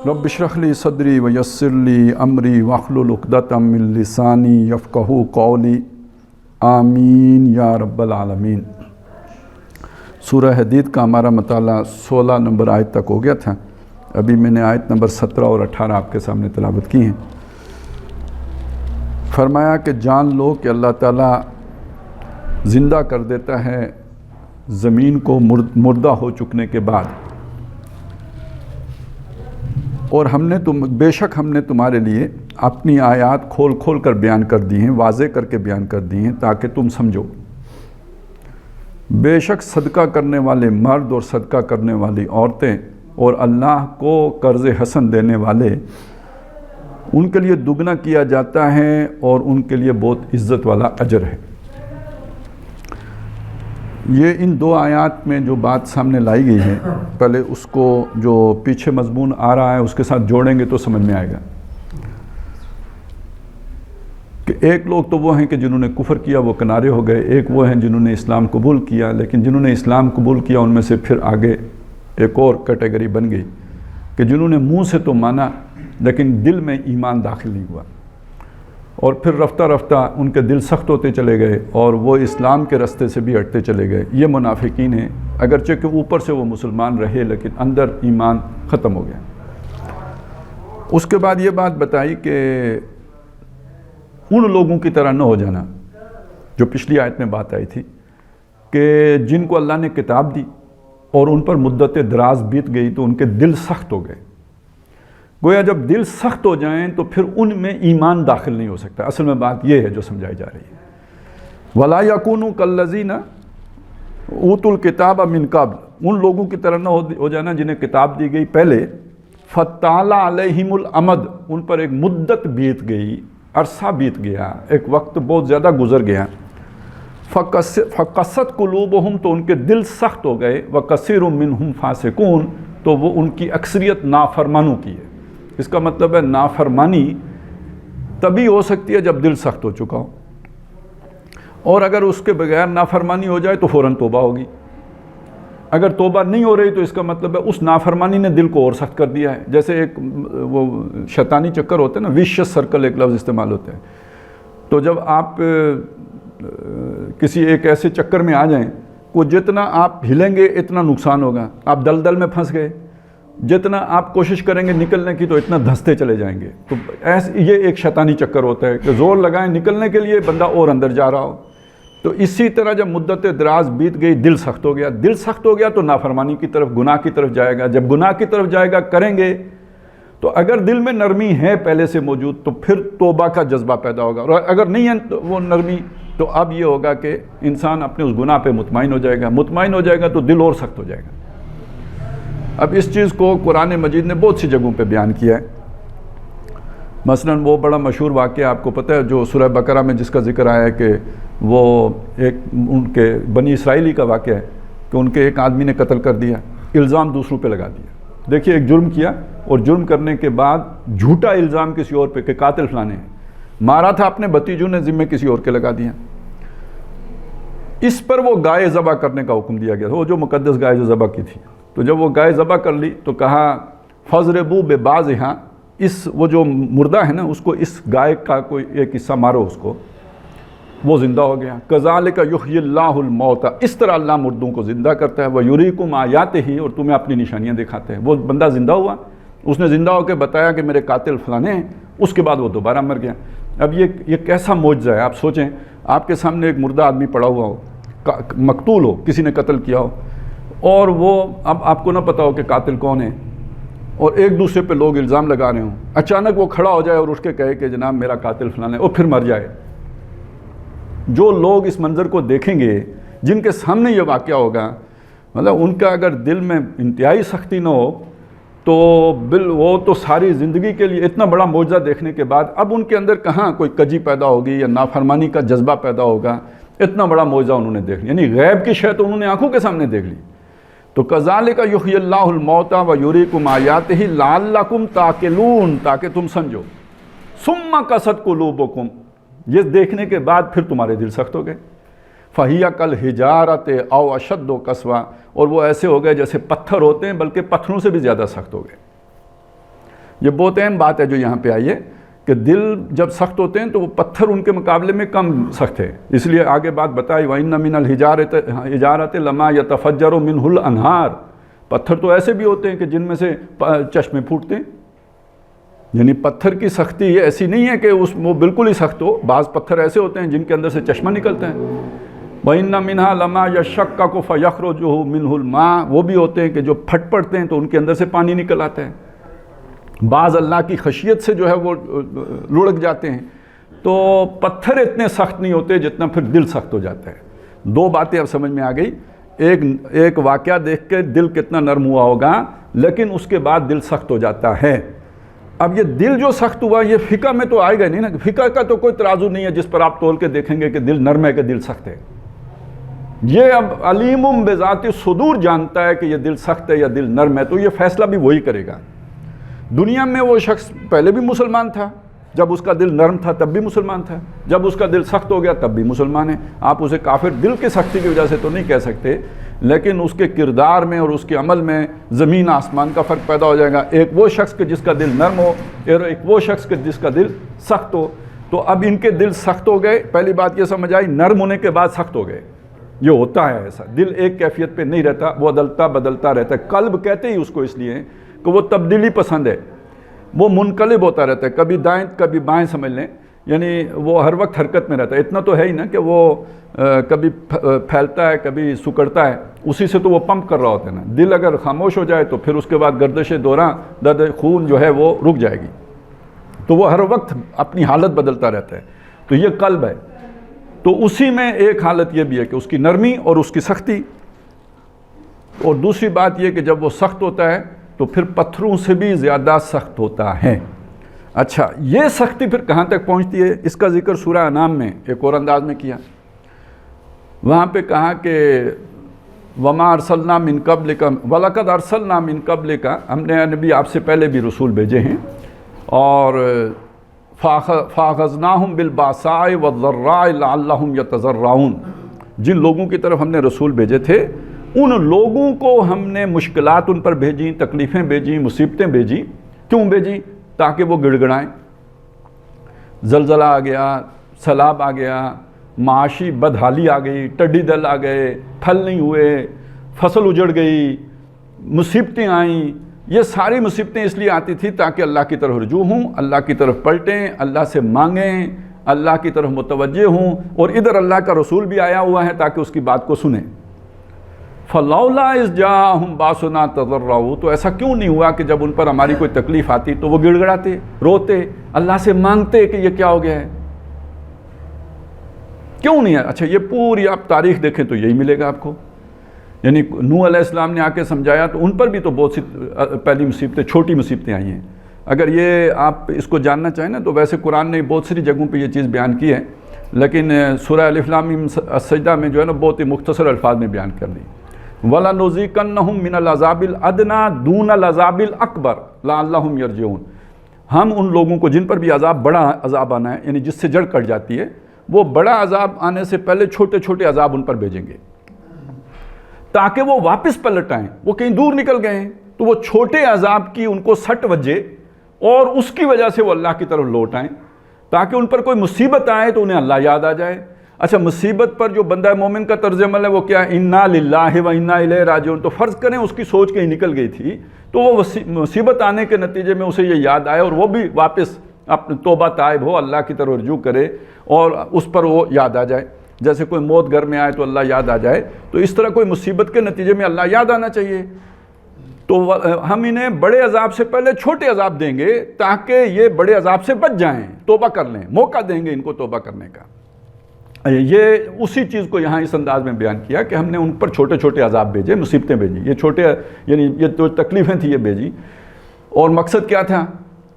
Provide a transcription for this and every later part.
رب اشرح لی صدری ویسر لی امری واحلل عقدۃ من لسانی یفقہوا قولی آمین یا رب العالمین۔ سورہ حدید کا ہمارا مطالعہ 16 نمبر آیت تک ہو گیا تھا۔ ابھی میں نے آیت نمبر 17 اور 18 آپ کے سامنے تلاوت کی ہیں۔ فرمایا کہ جان لو کہ اللہ تعالیٰ زندہ کر دیتا ہے زمین کو مردہ ہو چکنے کے بعد، اور بے شک ہم نے تمہارے لیے اپنی آیات کھول کھول کر بیان کر دی ہیں، واضح کر کے بیان کر دی ہیں تاکہ تم سمجھو۔ بے شک صدقہ کرنے والے مرد اور صدقہ کرنے والی عورتیں اور اللہ کو قرض حسن دینے والے، ان کے لیے دگنا کیا جاتا ہے اور ان کے لیے بہت عزت والا اجر ہے۔ یہ ان دو آیات میں جو بات سامنے لائی گئی ہے، پہلے اس کو جو پیچھے مضمون آ رہا ہے اس کے ساتھ جوڑیں گے تو سمجھ میں آئے گا کہ ایک لوگ تو وہ ہیں کہ جنہوں نے کفر کیا وہ کنارے ہو گئے، ایک وہ ہیں جنہوں نے اسلام قبول کیا، لیکن جنہوں نے اسلام قبول کیا ان میں سے پھر آگے ایک اور کیٹیگری بن گئی کہ جنہوں نے منہ سے تو مانا لیکن دل میں ایمان داخل نہیں ہوا، اور پھر رفتہ رفتہ ان کے دل سخت ہوتے چلے گئے اور وہ اسلام کے راستے سے بھی ہٹتے چلے گئے۔ یہ منافقین ہیں، اگرچہ کہ اوپر سے وہ مسلمان رہے لیکن اندر ایمان ختم ہو گیا۔ اس کے بعد یہ بات بتائی کہ ان لوگوں کی طرح نہ ہو جانا جو پچھلی آیت میں بات آئی تھی کہ جن کو اللہ نے کتاب دی اور ان پر مدت دراز بیت گئی تو ان کے دل سخت ہو گئے۔ گویا جب دل سخت ہو جائیں تو پھر ان میں ایمان داخل نہیں ہو سکتا۔ اصل میں بات یہ ہے جو سمجھائی جا رہی ہے، وَلَا يَكُونُوا كَالَّذِينَ أُوتُوا الْكِتَابَ مِن قَبْلُ، ان لوگوں کی طرح نہ ہو جانا جنہیں کتاب دی گئی پہلے، فَطَالَ عَلَيْهِمُ الْأَمَدُ، ان پر ایک مدت بیت گئی، عرصہ بیت گیا، ایک وقت بہت زیادہ گزر گیا، فَقَسَتْ قُلُوبُهُمْ، تو ان کے دل سخت ہو گئے، وَكَثِيرٌ مِّنْهُمْ فَاسِقُونَ، تو وہ ان کی اکثریت نافرمانوں کی ہے۔ اس کا مطلب ہے نافرمانی تبھی ہو سکتی ہے جب دل سخت ہو چکا ہو، اور اگر اس کے بغیر نافرمانی ہو جائے تو فوراً توبہ ہوگی۔ اگر توبہ نہیں ہو رہی تو اس کا مطلب ہے اس نافرمانی نے دل کو اور سخت کر دیا ہے۔ جیسے ایک وہ شیطانی چکر ہوتا ہے نا، ویشیس سرکل ایک لفظ استعمال ہوتا ہے۔ تو جب آپ کسی ایک ایسے چکر میں آ جائیں کو جتنا آپ ہلیں گے اتنا نقصان ہوگا، آپ دلدل میں پھنس گئے، جتنا آپ کوشش کریں گے نکلنے کی تو اتنا دھنستے چلے جائیں گے۔ تو یہ ایک شیطانی چکر ہوتا ہے کہ زور لگائیں نکلنے کے لیے، بندہ اور اندر جا رہا ہو۔ تو اسی طرح جب مدت دراز بیت گئی، دل سخت ہو گیا، دل سخت ہو گیا تو نافرمانی کی طرف، گناہ کی طرف جائے گا۔ جب گناہ کی طرف جائے گا، کریں گے تو اگر دل میں نرمی ہے پہلے سے موجود تو پھر توبہ کا جذبہ پیدا ہوگا، اور اگر نہیں ہے وہ نرمی تو اب یہ ہوگا کہ انسان اپنے اس گناہ پہ مطمئن ہو جائے گا، مطمئن ہو جائے گا تو دل اور سخت ہو جائے گا۔ اب اس چیز کو قرآن مجید نے بہت سی جگہوں پہ بیان کیا ہے۔ مثلاً وہ بڑا مشہور واقعہ آپ کو پتہ ہے جو سورہ بقرہ میں جس کا ذکر آیا ہے کہ وہ ایک ان کے بنی اسرائیلی کا واقعہ ہے کہ ان کے ایک آدمی نے قتل کر دیا، الزام دوسروں پہ لگا دیا۔ دیکھیے ایک جرم کیا اور جرم کرنے کے بعد جھوٹا الزام کسی اور پہ کہ قاتل فلانے ہیں، مارا تھا اپنے بھتیجوں نے، ذمہ کسی اور کے لگا دیا۔ اس پر وہ گائے ذبح کرنے کا حکم دیا گیا تھا، وہ جو مقدس گائے جو ذبح کی تھی۔ تو جب وہ گائے ذبح کر لی تو کہا فَضْرِبُوا بِبَعْضِهَا، وہ جو مردہ ہے نا اس کو، اس گائے کا کوئی ایک حصہ مارو اس کو، وہ زندہ ہو گیا۔ كَذَلِكَ يُحْيِي اللَّهُ الْمَوْتَى، اس طرح اللہ مردوں کو زندہ کرتا ہے، وَيُرِيكُمْ آيَاتِهِ، اور تمہیں اپنی نشانیاں دکھاتے ہیں۔ وہ بندہ زندہ ہوا، اس نے زندہ ہو کے بتایا کہ میرے قاتل فلانے ہیں، اس کے بعد وہ دوبارہ مر گیا۔ اب یہ کیسا معجزہ ہے، آپ سوچیں آپ کے سامنے ایک مردہ آدمی پڑا ہوا ہو، مقتول ہو، کسی نے قتل کیا ہو، اور وہ اب آپ کو نہ پتا ہو کہ قاتل کون ہے، اور ایک دوسرے پہ لوگ الزام لگا رہے ہوں، اچانک وہ کھڑا ہو جائے اور اس کے کہے کہ جناب میرا قاتل فلانا ہے، اور پھر مر جائے۔ جو لوگ اس منظر کو دیکھیں گے، جن کے سامنے یہ واقعہ ہوگا، مطلب ان کا اگر دل میں انتہائی سختی نہ ہو تو وہ تو ساری زندگی کے لیے اتنا بڑا معجزہ دیکھنے کے بعد اب ان کے اندر کہاں کوئی کجی پیدا ہوگی یا نافرمانی کا جذبہ پیدا ہوگا۔ اتنا بڑا معجزہ انہوں نے دیکھ لیا، یعنی غیب کی شے تو انہوں نے آنکھوں کے سامنے دیکھ لی۔ تو كَذَلِكَ يُحْيِي اللَّهُ الْمَوْتَى وَيُرِيكُمْ آيَاتِهِ لَعَلَّكُمْ تَعْقِلُونَ، تاکہ تم سمجھو۔ ثُمَّ قَسَتْ قُلُوبُكُمْ، یہ دیکھنے کے بعد پھر تمہارے دل سخت ہو گئے۔ فَهِيَ كَالْحِجَارَةِ أَوْ أَشَدُّ قَسْوَةً، اور وہ ایسے ہو گئے جیسے پتھر ہوتے ہیں، بلکہ پتھروں سے بھی زیادہ سخت ہو گئے۔ یہ بہت اہم بات ہے جو یہاں پہ آئی ہے کہ دل جب سخت ہوتے ہیں تو وہ پتھر ان کے مقابلے میں کم سخت ہے، اس لیے آگے بات بتائی وَإِنَّ مِنَ الْحِجَارَةِ لَمَا يَتَفَجَّرُ مِنْهُ الْأَنْهَارُ، پتھر تو ایسے بھی ہوتے ہیں کہ جن میں سے چشمے پھوٹتے ہیں، یعنی پتھر کی سختی ایسی نہیں ہے کہ وہ بالکل ہی سخت ہو، بعض پتھر ایسے ہوتے ہیں جن کے اندر سے چشمہ نکلتا ہے۔ وَإِنَّ مِنْهَا لَمَا يَشَّقَّقُ فَيَخْرُجُ مِنْهُ الْمَاءُ، وہ بھی ہوتے ہیں کہ جو پھٹ پڑتے ہیں تو ان کے اندر سے پانی نکل آتا ہے، بعض اللہ کی خشیت سے جو ہے وہ لڑک جاتے ہیں۔ تو پتھر اتنے سخت نہیں ہوتے جتنا پھر دل سخت ہو جاتا ہے۔ دو باتیں اب سمجھ میں آ گئی، ایک واقعہ دیکھ کے دل کتنا نرم ہوا ہوگا، لیکن اس کے بعد دل سخت ہو جاتا ہے۔ اب یہ دل جو سخت ہوا یہ فقہ میں تو آئے گا نہیں نا، فقہ کا تو کوئی ترازو نہیں ہے جس پر آپ تول کے دیکھیں گے کہ دل نرم ہے کہ دل سخت ہے۔ یہ اب علیم بذات صدور جانتا ہے کہ یہ دل سخت ہے یا دل نرم ہے، تو یہ فیصلہ بھی وہی کرے گا۔ دنیا میں وہ شخص پہلے بھی مسلمان تھا، جب اس کا دل نرم تھا تب بھی مسلمان تھا، جب اس کا دل سخت ہو گیا تب بھی مسلمان ہے۔ آپ اسے کافر دل کی سختی کی وجہ سے تو نہیں کہہ سکتے، لیکن اس کے کردار میں اور اس کے عمل میں زمین آسمان کا فرق پیدا ہو جائے گا۔ ایک وہ شخص کہ جس کا دل نرم ہو اور ایک وہ شخص کہ جس کا دل سخت ہو۔ تو اب ان کے دل سخت ہو گئے، پہلی بات یہ سمجھ آئی، نرم ہونے کے بعد سخت ہو گئے۔ یہ ہوتا ہے ایسا، دل ایک کیفیت پہ نہیں رہتا، وہ بدلتا رہتا ہے۔ قلب کہتے ہی اس کو اس لیے کہ وہ تبدیلی پسند ہے، وہ منقلب ہوتا رہتا ہے، کبھی دائیں کبھی بائیں سمجھ لیں، یعنی وہ ہر وقت حرکت میں رہتا ہے۔ اتنا تو ہے ہی نا کہ وہ کبھی پھیلتا ہے کبھی سکڑتا ہے، اسی سے تو وہ پمپ کر رہا ہوتا ہے نا۔ دل اگر خاموش ہو جائے تو پھر اس کے بعد گردش دوراں درد خون جو ہے وہ رک جائے گی، تو وہ ہر وقت اپنی حالت بدلتا رہتا ہے۔ تو یہ قلب ہے، تو اسی میں ایک حالت یہ بھی ہے کہ اس کی نرمی اور اس کی سختی، اور دوسری بات یہ کہ جب وہ سخت ہوتا ہے تو پھر پتھروں سے بھی زیادہ سخت ہوتا ہے۔ اچھا، یہ سختی پھر کہاں تک پہنچتی ہے؟ اس کا ذکر سورہ انعام میں ایک اور انداز میں کیا، وہاں پہ کہا کہ وَمَا أَرْسَلْنَا مِن قَبْلِكَ وَلَقَدْ أَرْسَلْنَا مِن قَبْلِكَ، ہم نے نبی آپ سے پہلے بھی رسول بھیجے ہیں، اور فَأَخَذْنَاهُمْ بِالْبَأْسَاءِ وَالضَّرَّاءِ لَعَلَّهُمْ يَتَضَرَّعُونَ، جن لوگوں کی طرف ہم نے رسول بھیجے تھے ان لوگوں کو ہم نے مشکلات ان پر بھیجیں، تکلیفیں بھیجیں، مصیبتیں بھیجیں۔ کیوں بھیجیں؟ تاکہ وہ گڑ گڑائیں۔ زلزلہ آ گیا، سیلاب آ گیا، معاشی بدحالی آ گئی، ٹڈی دل آ گئے، پھل نہیں ہوئے، فصل اجڑ گئی، مصیبتیں آئیں۔ یہ ساری مصیبتیں اس لیے آتی تھی تاکہ اللہ کی طرف رجوع ہوں، اللہ کی طرف پلٹیں، اللہ سے مانگیں، اللہ کی طرف متوجہ ہوں، اور ادھر اللہ کا رسول بھی آیا ہوا ہے تاکہ اس کی بات کو سنیں۔ فَلَوْلَا إِذْ جَاءَهُمْ بَأْسُنَا تَضَرَّعُوا، تو ایسا کیوں نہیں ہوا کہ جب ان پر ہماری کوئی تکلیف آتی تو وہ گڑ گڑاتے، روتے، اللہ سے مانگتے کہ یہ کیا ہو گیا ہے؟ کیوں نہیں ہے؟ اچھا، یہ پوری آپ تاریخ دیکھیں تو یہی ملے گا آپ کو، یعنی نوح علیہ السلام نے آ کے سمجھایا تو ان پر بھی تو بہت سی پہلی مصیبتیں، چھوٹی مصیبتیں آئی ہیں۔ اگر یہ آپ اس کو جاننا چاہیں نا تو ویسے قرآن نے بہت ساری جگہوں پہ یہ چیز بیان کی ہے، لیکن سورہ الف لام میم السجدہ میں جو ہے نا بہت ہی مختصر الفاظ میں بیان کر دی۔ وَلَنُذِيقَنَّهُم مِّنَ الْعَذَابِ الْأَدْنَىٰ دُونَ الْعَذَابِ الْأَكْبَرِ لَعَلَّهُمْ يَرْجِعُونَ، ہم ان لوگوں کو جن پر بھی بڑا عذاب آنا ہے، یعنی جس سے جڑ کٹ جاتی ہے، وہ بڑا عذاب آنے سے پہلے چھوٹے چھوٹے عذاب ان پر بھیجیں گے تاکہ وہ واپس پلٹ آئیں۔ وہ کہیں دور نکل گئے ہیں تو وہ چھوٹے عذاب کی ان کو سٹ وجے اور اس کی وجہ سے وہ اللہ کی طرف لوٹ آئیں، تاکہ ان پر کوئی مصیبت آئے تو انہیں اللہ یاد آ جائے۔ اچھا، مصیبت پر جو بندہ مومن کا طرز عمل ہے وہ کیا ہے؟ انا للہ و انا الیہ راجعون۔ تو فرض کریں اس کی سوچ کہیں نکل گئی تھی تو وہ مصیبت آنے کے نتیجے میں اسے یہ یاد آئے اور وہ بھی واپس اپنے توبہ تائب ہو، اللہ کی طرف رجوع کرے اور اس پر وہ یاد آ جائے۔ جیسے کوئی موت گھر میں آئے تو اللہ یاد آ جائے، تو اس طرح کوئی مصیبت کے نتیجے میں اللہ یاد آنا چاہیے۔ تو ہم انہیں بڑے عذاب سے پہلے چھوٹے عذاب دیں گے تاکہ یہ بڑے عذاب سے بچ جائیں، توبہ کر لیں، موقع دیں گے ان کو توبہ کرنے کا۔ یہ اسی چیز کو یہاں اس انداز میں بیان کیا کہ ہم نے ان پر چھوٹے چھوٹے عذاب بھیجے، مصیبتیں بھیجی، یہ چھوٹے یعنی یہ جو تکلیفیں تھیں یہ بھیجی، اور مقصد کیا تھا؟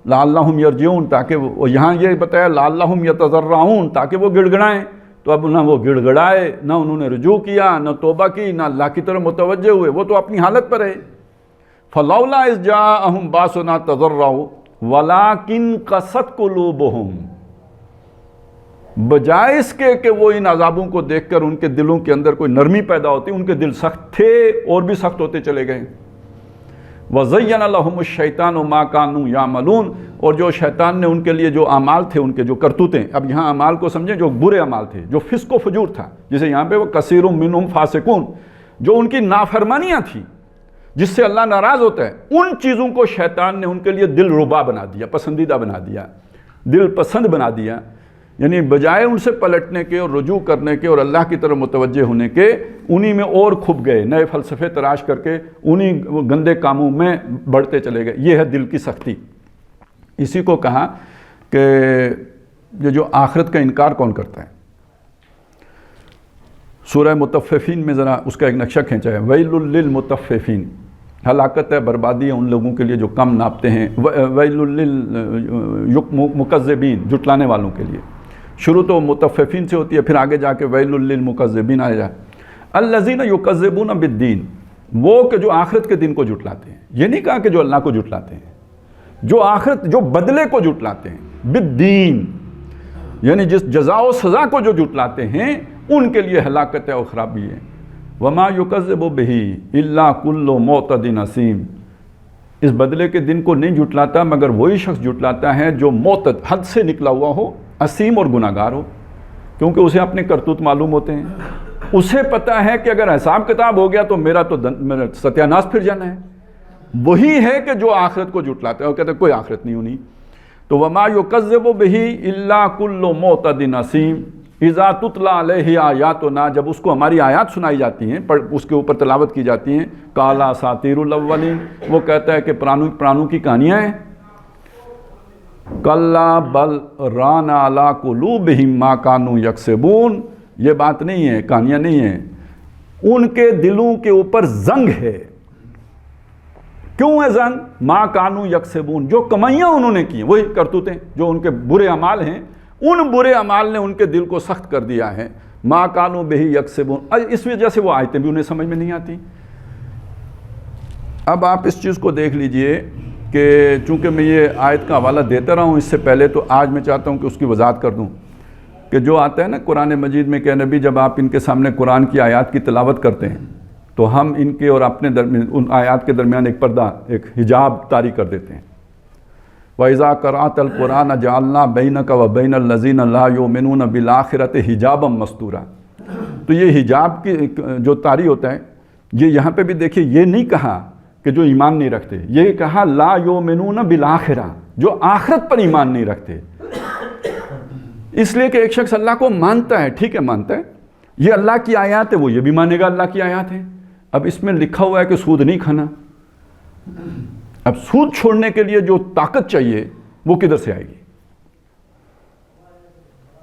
لعلہم یرجعون، تاکہ وہ یہاں یہ بتایا لعلہم یتضرعون، تاکہ وہ گڑ گڑائیں۔ تو اب نہ وہ گڑ گڑائے، نہ انہوں نے رجوع کیا، نہ توبہ کی، نہ اللہ کی طرف متوجہ ہوئے، وہ تو اپنی حالت پر ہے۔ فلولا اذ جاءہم باسنا تضرعوا ولکن قست قلوبہم، بجائے اس کے کہ وہ ان عذابوں کو دیکھ کر ان کے دلوں کے اندر کوئی نرمی پیدا ہوتی، ان کے دل سخت تھے اور بھی سخت ہوتے چلے گئے۔ وَزَيَّنَ لَهُمُ الشَّيْطَانُ مَا كَانُوا يَعْمَلُونَ، اور جو شیطان نے ان کے لیے جو اعمال تھے، ان کے جو کرتوتیں، اب یہاں اعمال کو سمجھیں جو برے اعمال تھے، جو فسق و فجور تھا، جسے یہاں پہ وہ کثیر منہم فاسقون، جو ان کی نافرمانیاں تھیں جس سے اللہ ناراض ہوتا ہے، ان چیزوں کو شیطان نے ان کے لیے دل ربا بنا دیا، پسندیدہ بنا دیا، دل پسند بنا دیا، یعنی بجائے ان سے پلٹنے کے اور رجوع کرنے کے اور اللہ کی طرف متوجہ ہونے کے، انہی میں اور کھپ گئے، نئے فلسفے تراش کر کے انہی گندے کاموں میں بڑھتے چلے گئے۔ یہ ہے دل کی سختی۔ اسی کو کہا کہ یہ جو آخرت کا انکار کون کرتا ہے، سورہ مطففین میں ذرا اس کا ایک نقشہ کھینچا ہے، ویل للمطففین، ہلاکت ہے، بربادی ہے ان لوگوں کے لیے جو کم ناپتے ہیں، ویل للمکذبین، جھٹلانے والوں کے لیے۔ شروع تو مطففین سے ہوتی ہے، پھر آگے جا کے ویل للمکذبین آ جائے۔ الذین یکذبون بالدین، وہ کہ جو آخرت کے دن کو جھٹلاتے ہیں، یہ نہیں کہا کہ جو اللہ کو جھٹلاتے ہیں، جو آخرت، جو بدلے کو جھٹلاتے ہیں، بالدین، یعنی جس جزا و سزا کو جو جھٹلاتے ہیں ان کے لیے ہلاکت ہے اور خرابی ہے۔ وما یکذب بہ الا کل معتد اثیم، اس بدلے کے دن کو نہیں جھٹلاتا مگر وہی شخص جھٹلاتا ہے جو معتد، حد سے نکلا ہوا ہو، اثیم اور گناہ گار ہو، کیونکہ اسے اپنے کرتوت معلوم ہوتے ہیں، اسے پتہ ہے کہ اگر حساب کتاب ہو گیا تو میرا ستیہ ناش پھر جانا ہے۔ وہی ہے کہ جو آخرت کو جھٹلاتا ہے اور کہتا ہے کوئی آخرت نہیں ہونی۔ تو وما یکذب بہ الا کل معتد اثیم اذا تتلی علیہ آیاتنا، جب اس کو ہماری آیات سنائی جاتی ہیں، اس کے اوپر تلاوت کی جاتی ہیں، قال اساطیر الاولین، وہ کہتا ہے کہ پرانوں کی کہانیاں ہیں۔ کلا بل ران علی قلوبہم ما کانوا یکسبون، یہ بات نہیں ہے، کہانیاں نہیں ہیں، ان کے دلوں کے اوپر زنگ ہے۔ کیوں ہے زنگ؟ ما کانوا یکسبون، جو کمائیاں انہوں نے کی، وہی کرتوتیں جو ان کے برے اعمال ہیں، ان برے اعمال نے ان کے دل کو سخت کر دیا ہے۔ ما کانوا بہ یکسبون، اس وجہ سے وہ آیتیں بھی انہیں سمجھ میں نہیں آتی۔ اب آپ اس چیز کو دیکھ لیجئے کہ چونکہ میں یہ آیت کا حوالہ دیتا رہا ہوں اس سے پہلے، تو آج میں چاہتا ہوں کہ اس کی وضاحت کر دوں کہ جو آتا ہے نا قرآن مجید میں کہ نبی جب آپ ان کے سامنے قرآن کی آیات کی تلاوت کرتے ہیں تو ہم ان کے اور اپنے درمیان، ان آیات کے درمیان ایک پردہ، ایک حجاب طاری کر دیتے ہیں۔ وَإِذَا قَرَأْتَ الْقُرْآنَ جَعَلْنَا بَيْنَكَ وَبَيْنَ الَّذِينَ لَا يُؤْمِنُونَ بِالْآخِرَةِ حِجَابًا مَسْتُورًا، تو یہ حجاب کی جو طاری ہوتا ہے، یہ یہاں پہ بھی دیکھیے، یہ نہیں کہا کہ جو ایمان نہیں رکھتے، یہ کہا لا یؤمنون بالآخرہ، جو آخرت پر ایمان نہیں رکھتے۔ اس لیے کہ ایک شخص اللہ کو مانتا ہے، ٹھیک ہے مانتا ہے، یہ اللہ کی آیات ہے، وہ یہ بھی مانے گا اللہ کی آیات ہے۔ اب اس میں لکھا ہوا ہے کہ سود نہیں کھانا، اب سود چھوڑنے کے لیے جو طاقت چاہیے وہ کدھر سے آئے گی؟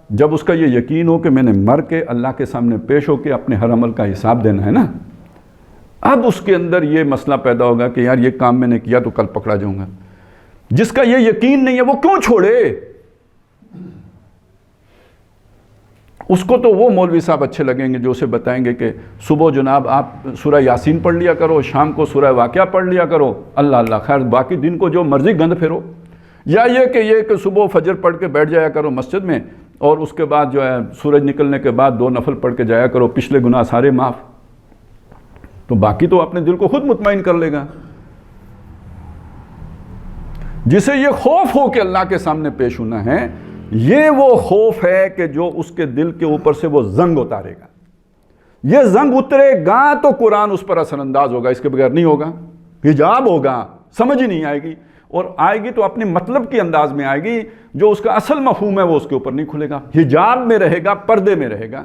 جب اس کا یہ یقین ہو کہ میں نے مر کے اللہ کے سامنے پیش ہو کے اپنے ہر عمل کا حساب دینا ہے نا، اب اس کے اندر یہ مسئلہ پیدا ہوگا کہ یار یہ کام میں نے کیا تو کل پکڑا جاؤں گا۔ جس کا یہ یقین نہیں ہے وہ کیوں چھوڑے؟ اس کو تو وہ مولوی صاحب اچھے لگیں گے جو اسے بتائیں گے کہ صبح جناب آپ سورہ یاسین پڑھ لیا کرو، شام کو سورہ واقعہ پڑھ لیا کرو، اللہ اللہ خیر، باقی دن کو جو مرضی گند پھیرو۔ یا یہ کہ صبح فجر پڑھ کے بیٹھ جایا کرو مسجد میں، اور اس کے بعد جو ہے سورج نکلنے کے بعد 2 نفل پڑھ کے جایا کرو، پچھلے گناہ سارے معاف، تو باقی تو اپنے دل کو خود مطمئن کر لے گا۔ جسے یہ خوف ہو کہ اللہ کے سامنے پیش ہونا ہے، یہ وہ خوف ہے کہ جو اس کے دل کے اوپر سے وہ زنگ اتارے گا۔ یہ زنگ اترے گا تو قرآن اس پر اثر انداز ہوگا، اس کے بغیر نہیں ہوگا۔ حجاب ہوگا، سمجھ ہی نہیں آئے گی، اور آئے گی تو اپنے مطلب کے انداز میں آئے گی، جو اس کا اصل مفہوم ہے وہ اس کے اوپر نہیں کھلے گا، حجاب میں رہے گا، پردے میں رہے گا۔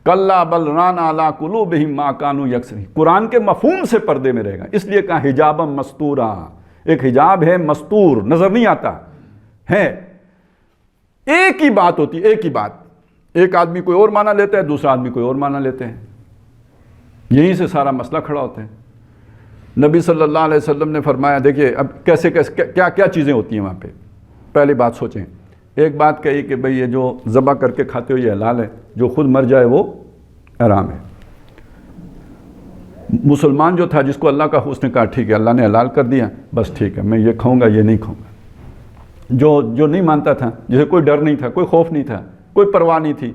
کلا بل ران علی قلوبہم ما کانوا یکسبون، قرآن کے مفہوم سے پردے میں رہے گا، اس لیے کہا حجابا مستورا، ایک حجاب ہے مستور، نظر نہیں آتا ہے۔ ایک ہی بات ہوتی ہے، ایک ہی بات، ایک آدمی کوئی اور معنی لیتا ہے، دوسرا آدمی کوئی اور معنی لیتے ہیں، یہیں سے سارا مسئلہ کھڑا ہوتا ہے۔ نبی صلی اللہ علیہ وسلم نے فرمایا، دیکھیے اب کیسے کیا چیزیں ہوتی ہیں وہاں پہ۔ پہلی بات سوچیں، ایک بات کہی کہ بھئی یہ جو ذبح کر کے کھاتے ہو یہ حلال ہے، جو خود مر جائے وہ حرام ہے۔ مسلمان جو تھا جس کو اللہ کا اس نے کہا ٹھیک ہے اللہ نے حلال کر دیا، بس ٹھیک ہے میں یہ کھاؤں گا یہ نہیں کھاؤں گا۔ جو نہیں مانتا تھا، جسے کوئی ڈر نہیں تھا، کوئی خوف نہیں تھا، کوئی پرواہ نہیں تھی،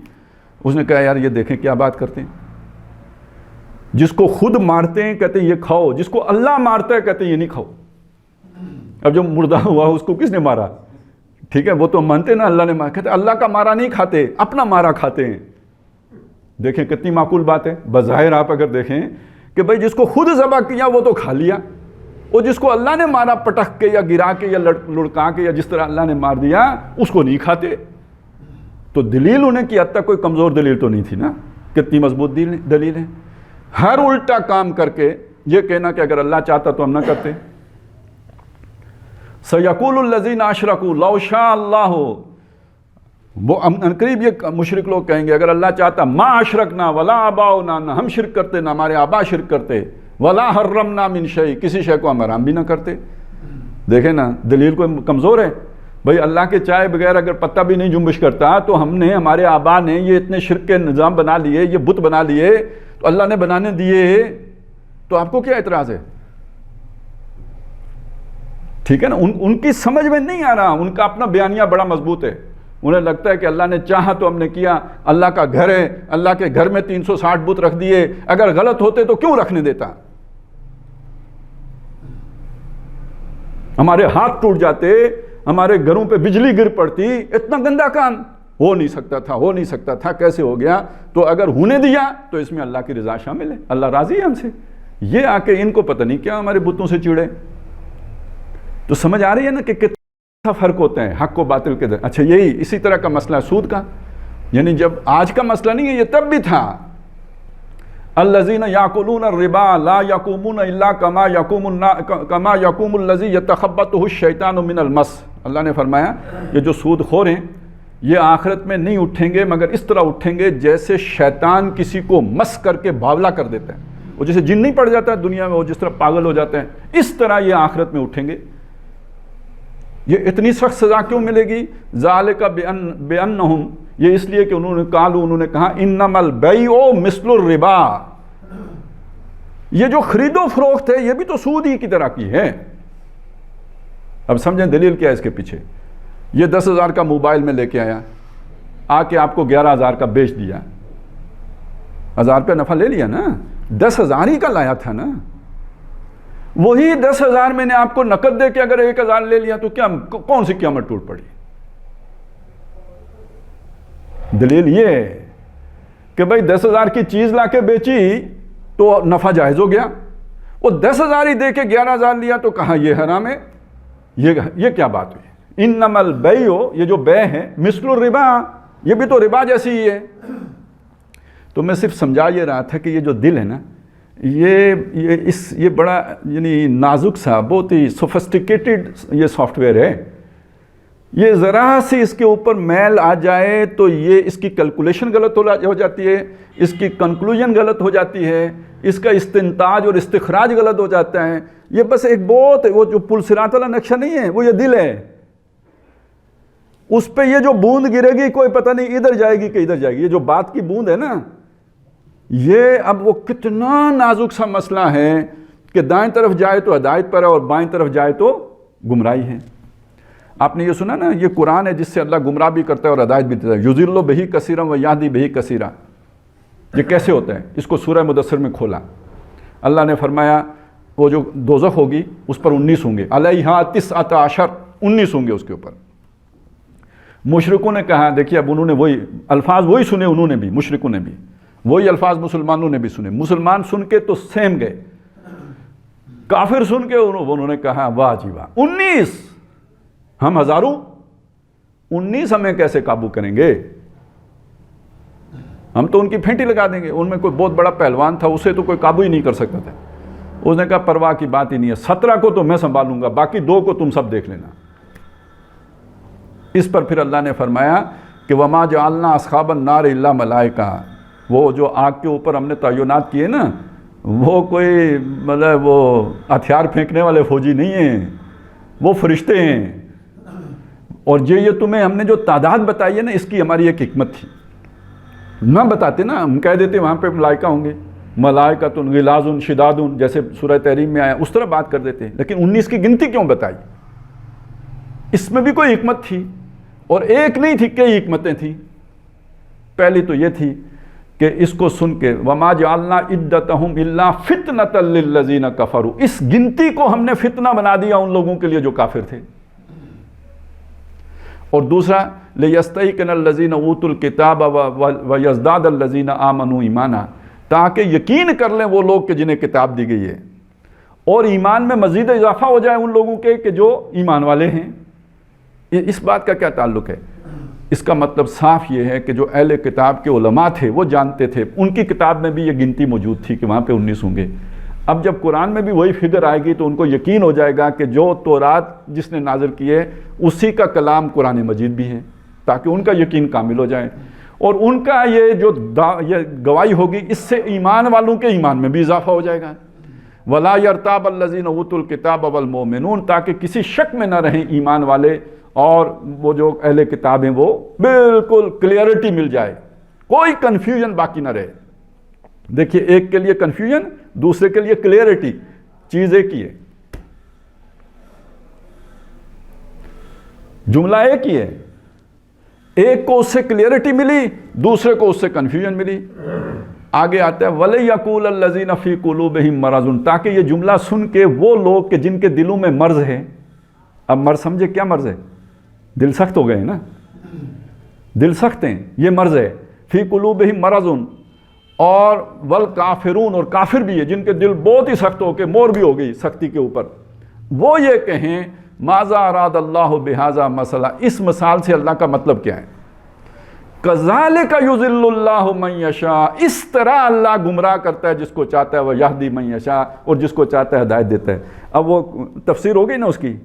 اس نے کہا یار یہ دیکھیں کیا بات کرتے ہیں، جس کو خود مارتے ہیں کہتے ہیں یہ کھاؤ، جس کو اللہ مارتا ہے کہتے ہیں یہ نہیں کھاؤ۔ اب جو مردہ ہوا اس کو کس نے مارا؟ ٹھیک ہے، وہ تو مانتے نا اللہ نے مارا، کہتے ہیں اللہ کا مارا نہیں کھاتے، اپنا مارا کھاتے ہیں۔ دیکھیں کتنی معقول بات ہے۔ بظاہر آپ اگر دیکھیں کہ بھئی جس کو خود ذبح کیا وہ تو کھا لیا، اور جس کو اللہ نے مارا پٹک کے یا گرا کے یا لڑکا کے یا جس طرح اللہ نے مار دیا اس کو نہیں کھاتے۔ تو دلیل انہیں کی حد تک کوئی کمزور دلیل تو نہیں تھی نا، کتنی مضبوط دلیل ہے۔ ہر الٹا کام کر کے یہ کہنا کہ اگر اللہ چاہتا تو ہم نہ کرتے۔ سَيَقُولُ الَّذِينَ أَشْرَكُوا لَوْ شَاءَ اللَّهُ، وہ عنقریب یہ مشرک لوگ کہیں گے اگر اللہ چاہتا ما اشرکنا ولا آباؤنا، نہ ہم شرک کرتے نہ ہمارے آبا شرک کرتے، ولا حرمنا من شیء، کسی شے کو ہم حرام بھی نہ کرتے۔ دیکھیں نا دلیل کوئی کمزور ہے؟ بھئی اللہ کے چائے بغیر اگر پتہ بھی نہیں جنبش کرتا تو ہم نے، ہمارے آبا نے یہ اتنے شرک کے نظام بنا لیے، یہ بت بنا لیے، تو اللہ نے بنانے دیے، تو آپ کو کیا اعتراض ہے؟ ٹھیک ہے نا، ان کی سمجھ میں نہیں آ رہا، ان کا اپنا بیانیہ بڑا مضبوط ہے۔ انہیں لگتا ہے کہ اللہ نے چاہا تو ہم نے کیا، اللہ کا گھر ہے، اللہ کے گھر میں 360 بت رکھ دیے، اگر غلط ہوتے تو کیوں رکھنے دیتا؟ ہمارے ہاتھ ٹوٹ جاتے، ہمارے گھروں پہ بجلی گر پڑتی، اتنا گندا کام ہو نہیں سکتا تھا، ہو نہیں سکتا تھا، کیسے ہو گیا؟ تو اگر ہونے دیا تو اس میں اللہ کی رضا شامل ہے، اللہ راضی ہے ہم سے۔ یہ آ کے ان کو پتہ نہیں کیا ہمارے بتوں سے چڑے۔ تو سمجھ آ رہی ہے نا کہ کتنا فرق ہوتا ہے حق و باطل کے در۔ اچھا یہی اسی طرح کا مسئلہ سود کا، یعنی جب آج کا مسئلہ نہیں ہے، یہ تب بھی تھا۔ الذین یاکلون الربا لا یقومون الا کما یقوم الذی یتخبطہ الشیطان من المس۔ اللہ نے فرمایا یہ جو سود خور ہیں یہ آخرت میں نہیں اٹھیں گے مگر اس طرح اٹھیں گے جیسے شیطان کسی کو مس کر کے باولا کر دیتا ہے، وہ جیسے جن نہیں پڑ جاتا ہے دنیا میں، وہ جس طرح پاگل ہو جاتے ہیں، اس طرح یہ آخرت میں اٹھیں گے۔ یہ اتنی سخت سزا کیوں ملے گی؟ ذالک بانہم، یہ اس لیے کہ انہوں نے کہا انما البیع مثل الربا، یہ جو خرید و فروخت ہے یہ بھی تو سود ہی کی طرح کی ہے۔ اب سمجھیں دلیل کیا ہے اس کے پیچھے؟ یہ 10,000 کا موبائل میں لے کے آیا، آ کے آپ کو 11,000 کا بیچ دیا، 1,000 روپے نفع لے لیا نا، 10,000 ہی کا لایا تھا نا۔ وہی 10,000 میں نے آپ کو نقد دے کے اگر 1,000 لے لیا تو کیا کون سی قیامت ٹوٹ پڑی؟ دلیل یہ ہے کہ بھائی 10,000 کی چیز لا کے بیچی تو نفع جائز ہو گیا، وہ 10,000 ہی دے کے 11,000 لیا تو کہاں یہ حرام ہے؟ یہ کیا بات ہوئی؟ انما البیع، یہ جو بیع ہے، مثل الربا، یہ بھی تو ربا جیسی ہی ہے۔ تو میں صرف سمجھا یہ رہا تھا کہ یہ جو دل ہے نا، یہ بڑا یعنی نازک سا، بہت ہی سوفسٹیکیٹڈ یہ سافٹ ویئر ہے۔ یہ ذرا سی اس کے اوپر میل آ جائے تو یہ اس کی کیلکولیشن غلط ہو جاتی ہے، اس کی کنکلوژن غلط ہو جاتی ہے، اس کا استنتاج اور استخراج غلط ہو جاتا ہے۔ یہ بس ایک بہت، وہ جو پل صراط والا نقشہ نہیں ہے، وہ یہ دل ہے، اس پہ یہ جو بوند گرے گی کوئی پتہ نہیں ادھر جائے گی کہ ادھر جائے گی۔ یہ جو بات کی بوند ہے نا، یہ اب وہ کتنا نازک سا مسئلہ ہے کہ دائیں طرف جائے تو ہدایت پر ہے اور بائیں طرف جائے تو گمراہی ہے۔ آپ نے یہ سنا نا، یہ قرآن ہے جس سے اللہ گمراہ بھی کرتا ہے اور ہدایت بھی دیتا ہے، یضل بہ کثیرا و یہدی بہ کثیرا۔ یہ کیسے ہوتا ہے؟ اس کو سورہ مدثر میں کھولا، اللہ نے فرمایا وہ جو دوزخ ہوگی اس پر 19 ہوں گے، علیہا 19، 19 ہوں گے اس کے اوپر۔ مشرکوں نے کہا، دیکھیے اب انہوں نے وہی الفاظ وہی سنے، انہوں نے بھی، مشرکوں نے بھی وہی الفاظ مسلمانوں نے بھی سنے۔ مسلمان سن کے تو سہم گئے، کافر سن کے انہوں نے کہا واہ جی واہ، 19 ہم ہزاروں، 19 ہمیں کیسے قابو کریں گے؟ ہم تو ان کی پھینٹی لگا دیں گے۔ ان میں کوئی بہت بڑا پہلوان تھا، اسے تو کوئی قابو ہی نہیں کر سکتا تھا۔ اس نے کہا پرواہ کی بات ہی نہیں ہے، 17 کو تو میں سنبھالوں گا، باقی 2 کو تم سب دیکھ لینا۔ اس پر پھر اللہ نے فرمایا کہ وما جعلنا اصحاب النار الا ملائکہ، وہ جو آگ کے اوپر ہم نے تعینات کیے نا، وہ کوئی مطلب وہ ہتھیار پھینکنے والے فوجی نہیں ہیں، وہ فرشتے ہیں۔ اور یہ تمہیں ہم نے جو تعداد بتائی ہے نا، اس کی ہماری ایک حکمت تھی۔ نہ بتاتے نا، ہم کہہ دیتے وہاں پہ ملائکہ ہوں گے، ملائکۃ غلاظ شداد، جیسے سورہ تحریم میں آیا اس طرح بات کر دیتے، لیکن 19 کی گنتی کیوں بتائی؟ اس میں بھی کوئی حکمت تھی، اور ایک نہیں تھی، کئی حکمتیں تھیں۔ پہلی تو یہ تھی کہ اس کو سن کے وما جعلنا عدتہم الا فتنۃ للذین کفروا، اس گنتی کو ہم نے فتنہ بنا دیا ان لوگوں کے لیے جو کافر تھے. اور دوسرا لیستیقن الذین اوتوا الکتاب ویزداد الذین آمنوا ایمانا، تاکہ یقین کر لیں وہ لوگ کہ جنہیں کتاب دی گئی ہے اور ایمان میں مزید اضافہ ہو جائے ان لوگوں کے کہ جو ایمان والے ہیں. اس بات کا کیا تعلق ہے؟ اس کا مطلب صاف یہ ہے کہ جو اہل کتاب کے علماء تھے وہ جانتے تھے، ان کی کتاب میں بھی یہ گنتی موجود تھی کہ وہاں پہ 19 ہوں گے. اب جب قرآن میں بھی وہی فگر آئے گی تو ان کو یقین ہو جائے گا کہ جو تورات جس نے نازل کی ہے اسی کا کلام قرآن مجید بھی ہے، تاکہ ان کا یقین کامل ہو جائے. اور ان کا یہ جو یہ گواہی ہوگی اس سے ایمان والوں کے ایمان میں بھی اضافہ ہو جائے گا. وَلَا يَرْتَابَ الَّذِينَ أُوتُوا الْكِتَابَ وَالْمُؤْمِنُونَ، تاکہ کسی شک میں نہ رہیں ایمان والے اور وہ جو اہل کتاب ہیں، وہ بالکل کلیئرٹی مل جائے، کوئی کنفیوژن باقی نہ رہے. دیکھیے ایک کے لیے کنفیوژن، دوسرے کے لیے کلیئرٹی، چیز ایک ہی ہے، جملہ ایک ہی ہے. ایک کو اس سے کلیئرٹی ملی، دوسرے کو اس سے کنفیوژن ملی. آگے آتا ہے وَلَيَقُولَ الَّذِينَ فِي قُلُوبِهِم مَرَضٌ، تاکہ یہ جملہ سن کے وہ لوگ کہ جن کے دلوں میں مرض ہے. اب مرض سمجھے کیا مرض ہے؟ دل سخت ہو گئے ہیں نا، دل سخت ہیں، یہ مرض ہے. فی قلوبہم مرض، اور والکافرون، اور کافر بھی ہے جن کے دل بہت ہی سخت ہو کے مور بھی ہو گئی سختی کے اوپر، وہ یہ کہیں ماذا اراد اللہ بہذا مسئلہ، اس مثال سے اللہ کا مطلب کیا ہے؟ کذالک یضل اللہ من یشاء، اس طرح اللہ گمراہ کرتا ہے جس کو چاہتا ہے، وہ یہدی من یشاء، اور جس کو چاہتا ہے ہدایت دیتا ہے. اب وہ تفسیر ہو گئی نا اس کی،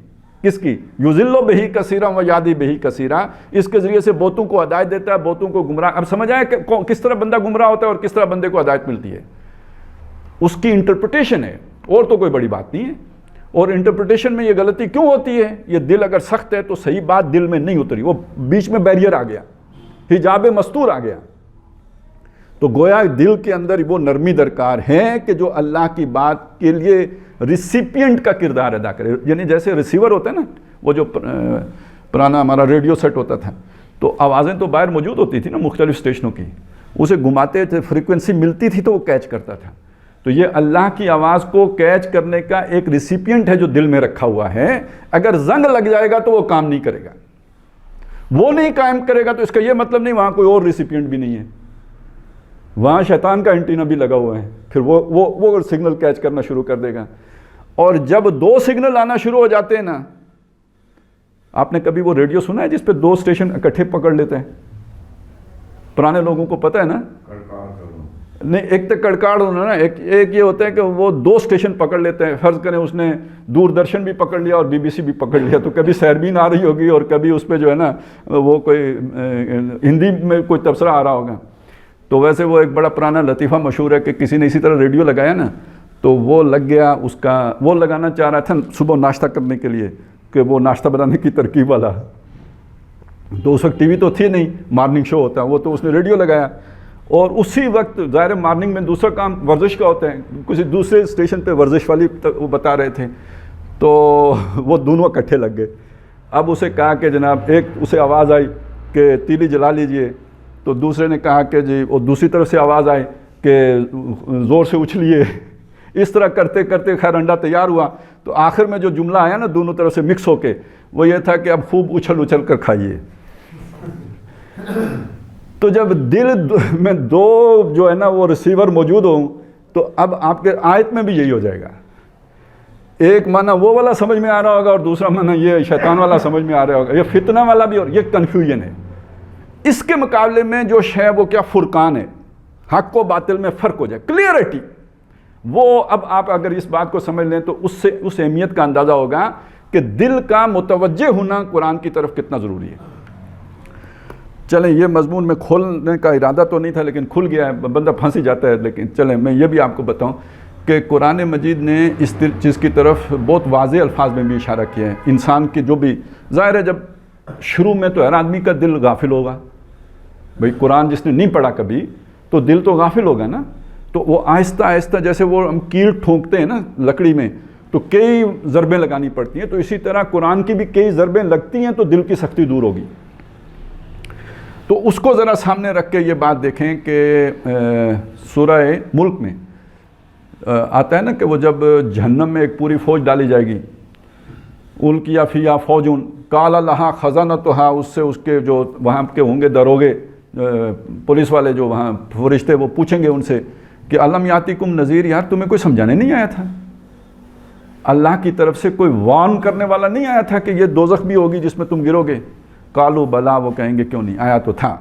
کس کی؟ یضل بہ کثیرا و یہدی بہ کثیرا، اس کے ذریعے سے بہتوں کو ہدایت دیتا ہے، بہتوں کو گمراہ. اب سمجھ آئے کہ کس طرح بندہ گمراہ ہوتا ہے اور کس طرح بندے کو ہدایت ملتی ہے. اس کی انٹرپریٹیشن ہے، اور تو کوئی بڑی بات نہیں ہے. اور انٹرپریٹیشن میں یہ غلطی کیوں ہوتی ہے؟ یہ دل اگر سخت ہے تو صحیح بات دل میں نہیں اتری، وہ بیچ میں بیریئر آ گیا، حجاب مستور آ گیا. تو گویا دل کے اندر وہ نرمی درکار ہے کہ جو اللہ کی بات کے لیے ریسیپینٹ کا کردار ادا کرے. یعنی جیسے ریسیور ہوتا ہے نا، وہ جو پرانا ہمارا ریڈیو سیٹ ہوتا تھا تو آوازیں تو باہر موجود ہوتی تھی نا مختلف اسٹیشنوں کی، اسے گھماتے تھے، فریکوینسی ملتی تھی تو وہ کیچ کرتا تھا. تو یہ اللہ کی آواز کو کیچ کرنے کا ایک ریسیپینٹ ہے جو دل میں رکھا ہوا ہے. اگر زنگ لگ جائے گا تو وہ کام نہیں کرے گا، وہ نہیں قائم کرے گا. تو اس کا یہ مطلب نہیں وہاں کوئی اور ریسیپینٹ بھی نہیں ہے، وہاں شیطان کا اینٹینا بھی لگا ہوا ہے، پھر وہ سگنل کیچ کرنا شروع کر دے گا. اور جب 2 سگنل آنا شروع ہو جاتے ہیں نا، آپ نے کبھی وہ ریڈیو سنا ہے جس پہ 2 اسٹیشن اکٹھے پکڑ لیتے ہیں؟ پرانے لوگوں کو پتہ ہے نا. نہیں، ایک تو کڑکاڑ ہونا نا، ایک یہ ہوتا ہے کہ وہ 2 اسٹیشن پکڑ لیتے ہیں. فرض کریں اس نے دوردرشن بھی پکڑ لیا اور BBC بھی پکڑ لیا، تو کبھی سیربین آ رہی ہوگی اور کبھی اس پہ جو ہے نا وہ کوئی ہندی میں کوئی تبصرہ آ رہا ہوگا. تو ویسے وہ ایک بڑا پرانا لطیفہ مشہور ہے کہ کسی نے اسی طرح ریڈیو لگایا نا، تو وہ لگ گیا، اس کا وہ لگانا چاہ رہا تھا صبح ناشتہ کرنے کے لیے کہ وہ ناشتہ بنانے کی ترکیب والا. تو اس وقت TV تو تھی نہیں، مارننگ شو ہوتا ہے، وہ تو اس نے ریڈیو لگایا. اور اسی وقت ظاہر مارننگ میں دوسرا کام ورزش کا ہوتا ہے، کسی دوسرے اسٹیشن پہ ورزش والی وہ بتا رہے تھے، تو وہ دونوں اکٹھے لگ گئے. اب اسے کہا کہ جناب، ایک اسے آواز آئی کہ تیلی جلا لیجئے، تو دوسرے نے کہا کہ جی، اور دوسری طرف سے آواز آئی کہ زور سے اچھلیے. اس طرح کرتے کرتے خیر انڈا تیار ہوا. تو آخر میں جو جملہ آیا نا دونوں طرف سے مکس ہو کے، وہ یہ تھا کہ اب خوب اچھل اچھل کر کھائیے. تو جب دل میں 2 جو ہے نا وہ ریسیور موجود ہوں تو اب آپ کے آیت میں بھی یہی ہو جائے گا. ایک معنی وہ والا سمجھ میں آ رہا ہوگا اور دوسرا معنی یہ شیطان والا سمجھ میں آ رہا ہوگا، یہ فتنہ والا بھی، اور یہ کنفیوژن ہے. اس کے مقابلے میں جو شے وہ کیا فرقان ہے، حق و باطل میں فرق ہو جائے، کلیئرٹی. وہ اب آپ اگر اس بات کو سمجھ لیں تو اس سے اس اہمیت کا اندازہ ہوگا کہ دل کا متوجہ ہونا قرآن کی طرف کتنا ضروری ہے. چلیں، یہ مضمون میں کھولنے کا ارادہ تو نہیں تھا لیکن کھل گیا ہے، بندہ پھنس ہی جاتا ہے. لیکن چلیں میں یہ بھی آپ کو بتاؤں کہ قرآن مجید نے اس چیز کی طرف بہت واضح الفاظ میں بھی اشارہ کیا ہے. انسان کی جو بھی ظاہر ہے، جب شروع میں تو ہر آدمی کا دل غافل ہوگا. بھئی قرآن جس نے نہیں پڑھا کبھی تو دل تو غافل ہوگا نا. تو وہ آہستہ آہستہ جیسے وہ ہم کیل ٹھونکتے ہیں نا لکڑی میں تو کئی ضربیں لگانی پڑتی ہیں، تو اسی طرح قرآن کی بھی کئی ضربیں لگتی ہیں تو دل کی سختی دور ہوگی. تو اس کو ذرا سامنے رکھ کے یہ بات دیکھیں کہ سورہ ملک میں آتا ہے نا کہ وہ جب جہنم میں ایک پوری فوج ڈالی جائے گی، القیا فیہا فوجن قال لہا خزنتہا، اس سے اس کے جو وہاں کے ہوں گے دروگے، پولیس والے جو وہاں فرشتے، وہ پوچھیں گے ان سے کہ الم یاتکم نذیر، یار تمہیں کوئی سمجھانے نہیں آیا تھا؟ اللہ کی طرف سے کوئی وارن کرنے والا نہیں آیا تھا کہ یہ دوزخ بھی ہوگی جس میں تم گرو گے؟ قالوا بلا، وہ کہیں گے کیوں نہیں آیا تو تھا۔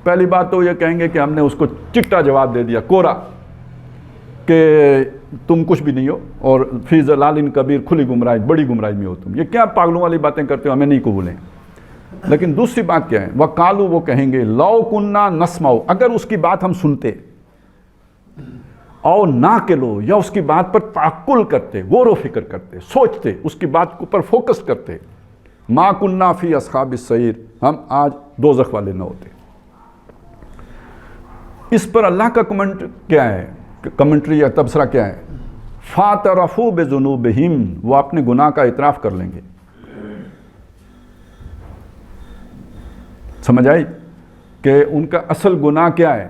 پہلی بات تو یہ کہیں گے کہ ہم نے اس کو چٹا جواب دے دیا، کورا، کہ تم کچھ بھی نہیں ہو اور فی ضلال کبیر، کھلی گمراہی، بڑی گمراہی میں ہو تم، یہ کیا پاگلوں والی باتیں کرتے ہو، ہمیں نہیں قبول ہیں۔ لیکن دوسری بات کیا ہے، وقالوا، وہ کہیں گے لو کننا نسمع، اگر اس کی بات ہم سنتے، او ناقلو، یا اس کی بات پر تعقل کرتے، غور و فکر کرتے، سوچتے، اس کی بات پر فوکس کرتے، ما کننا فی اصحاب السعیر، ہم آج دوزخ والے نہ ہوتے۔ اس پر اللہ کا کمنٹ کیا ہے، کمنٹری یا تبصرہ کیا ہے؟ فاعترفوا بذنوبہم، وہ اپنے گناہ کا اعتراف کر لیں گے۔ سمجھ آئی کہ ان کا اصل گناہ کیا ہے؟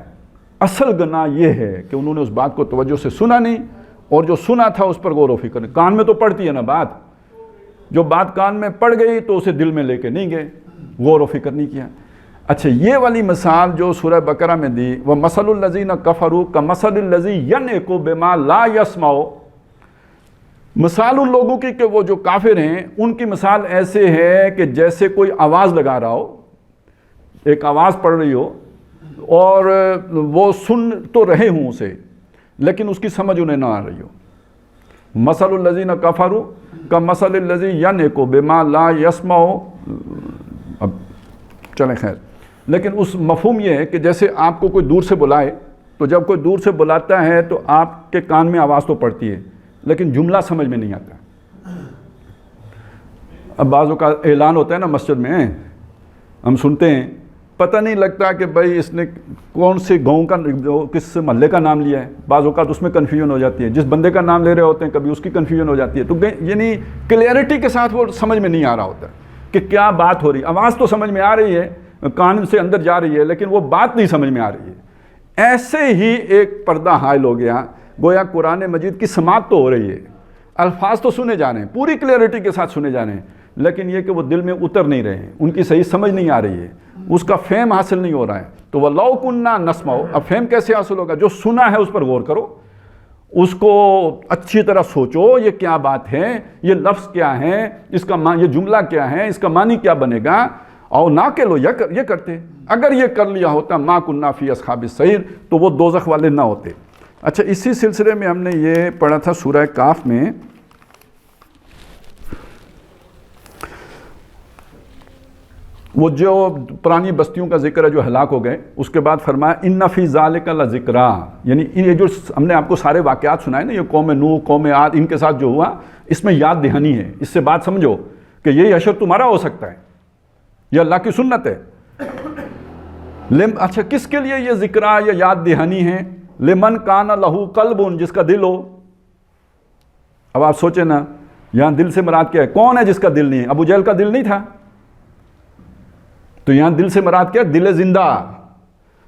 اصل گناہ یہ ہے کہ انہوں نے اس بات کو توجہ سے سنا نہیں، اور جو سنا تھا اس پر غور و فکر نہیں۔ کان میں تو پڑتی ہے نا بات، جو بات کان میں پڑ گئی تو اسے دل میں لے کے نہیں گئے، غور و فکر نہیں کیا۔ اچھا، یہ والی مثال جو سورہ بقرہ میں دی، وَمَثَلُ الَّذِينَ كَفَرُوا كَمَثَلِ الَّذِي يَنْعِقُ بِمَا لَا يَسْمَعُ، مثال ان لوگوں کی کہ وہ جو کافر ہیں ان کی مثال ایسے ہے کہ جیسے کوئی آواز لگا رہا ہو، ایک آواز پڑ رہی ہو اور وہ سن تو رہے ہوں اسے، لیکن اس کی سمجھ انہیں نہ آ رہی ہو۔ مَثَلُ الَّذِينَ كَفَرُوا كَمَثَلِ الَّذِي يَنْعِقُ بِمَا لَا يَسْمَعُ، اب چلیں خیر، لیکن اس مفہوم یہ ہے کہ جیسے آپ کو کوئی دور سے بلائے، تو جب کوئی دور سے بلاتا ہے تو آپ کے کان میں آواز تو پڑتی ہے لیکن جملہ سمجھ میں نہیں آتا۔ اب بعضوں کا اعلان ہوتا ہے نا مسجد میں، ہم سنتے ہیں، پتہ نہیں لگتا کہ بھائی اس نے کون سے گاؤں کا، کس محلے کا نام لیا ہے، بعض اوقات اس میں کنفیوژن ہو جاتی ہے، جس بندے کا نام لے رہے ہوتے ہیں کبھی اس کی کنفیوژن ہو جاتی ہے، تو یعنی کلیئرٹی کے ساتھ وہ سمجھ میں نہیں آ رہا ہوتا کہ کیا بات ہو رہی ہے۔ آواز تو سمجھ میں آ رہی ہے، کان سے اندر جا رہی ہے، لیکن وہ بات نہیں سمجھ میں آ رہی ہے۔ ایسے ہی ایک پردہ حائل ہو گیا، گویا قرآن مجید کی سماعت تو ہو رہی ہے، الفاظ تو سنے جا رہے ہیں، پوری کلیئرٹی کے ساتھ سنے جا رہے ہیں، لیکن یہ کہ وہ دل میں اتر نہیں رہے ہیں، ان کی صحیح سمجھ نہیں آ رہی ہے، اس کا فہم حاصل نہیں ہو رہا ہے۔ تو وَلَوْ كُنَّا نَسْمَعُ، اب فہم کیسے حاصل ہوگا؟ جو سنا ہے اس پر غور کرو، اس کو اچھی طرح سوچو، یہ کیا بات ہے، یہ لفظ کیا ہے، اس کا یہ جملہ کیا ہے، اس کا معنی کیا بنے گا، اور نہ کہ لو یہ کرتے۔ اگر یہ کر لیا ہوتا ما كُنَّا فِي أَصْحَابِ السَّعِيرِ، تو وہ دوزخ والے نہ ہوتے۔ اچھا، اسی سلسلے میں ہم نے یہ پڑھا تھا سورہ کاف میں، وہ جو پرانی بستیوں کا ذکر ہے جو ہلاک ہو گئے، اس کے بعد فرمایا ان فی ذالک لذکریٰ، یعنی یہ جو ہم نے آپ کو سارے واقعات سنائے نا، یہ قوم نوح، قوم عاد، ان کے ساتھ جو ہوا، اس میں یاد دہانی ہے۔ اس سے بات سمجھو کہ یہی حشر تمہارا ہو سکتا ہے، یہ اللہ کی سنت ہے۔ اچھا، کس کے لیے یہ ذکرہ یا یاد دہانی ہے؟ لمن کان لہو قلب، جس کا دل ہو۔ اب آپ سوچیں نا، یہاں دل سے مراد کیا ہے؟ کون ہے جس کا دل نہیں ہے؟ ابو جہل کا دل نہیں تھا، تو یہاں دل سے مراد کیا ہے؟ دل زندہ،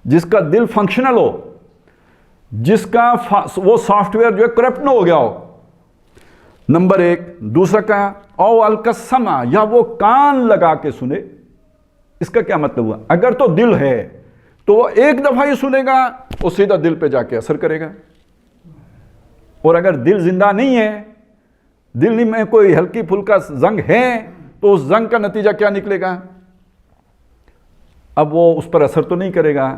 جس کا دل فنکشنل ہو، جس کا وہ سافٹ ویئر جو ہے کرپٹ نہ ہو گیا ہو، نمبر ایک۔ دوسرا کہا او القسمہ، یا وہ کان لگا کے سنے۔ اس کا کیا مطلب ہوا؟ اگر تو دل ہے تو وہ ایک دفعہ ہی سنے گا، وہ سیدھا دل پہ جا کے اثر کرے گا، اور اگر دل زندہ نہیں ہے، دل میں کوئی ہلکی پھلکا زنگ ہے، تو اس زنگ کا نتیجہ کیا نکلے گا؟ اب وہ اس پر اثر تو نہیں کرے گا،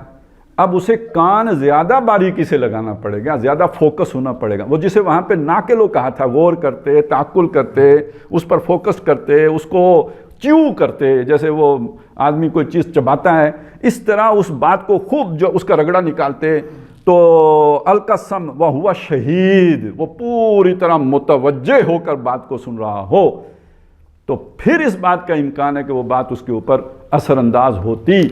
اب اسے کان زیادہ باریکی سے لگانا پڑے گا، زیادہ فوکس ہونا پڑے گا۔ وہ جسے وہاں پہ ناقلو کہا تھا، غور کرتے، تعقل کرتے، اس پر فوکس کرتے، اس کو چیو کرتے، جیسے وہ آدمی کوئی چیز چباتا ہے، اس طرح اس بات کو خوب جو اس کا رگڑا نکالتے۔ تو القسم وہو شہید، وہ پوری طرح متوجہ ہو کر بات کو سن رہا ہو، تو پھر اس بات کا امکان ہے کہ وہ بات اس کے اوپر اثر انداز ہوتی۔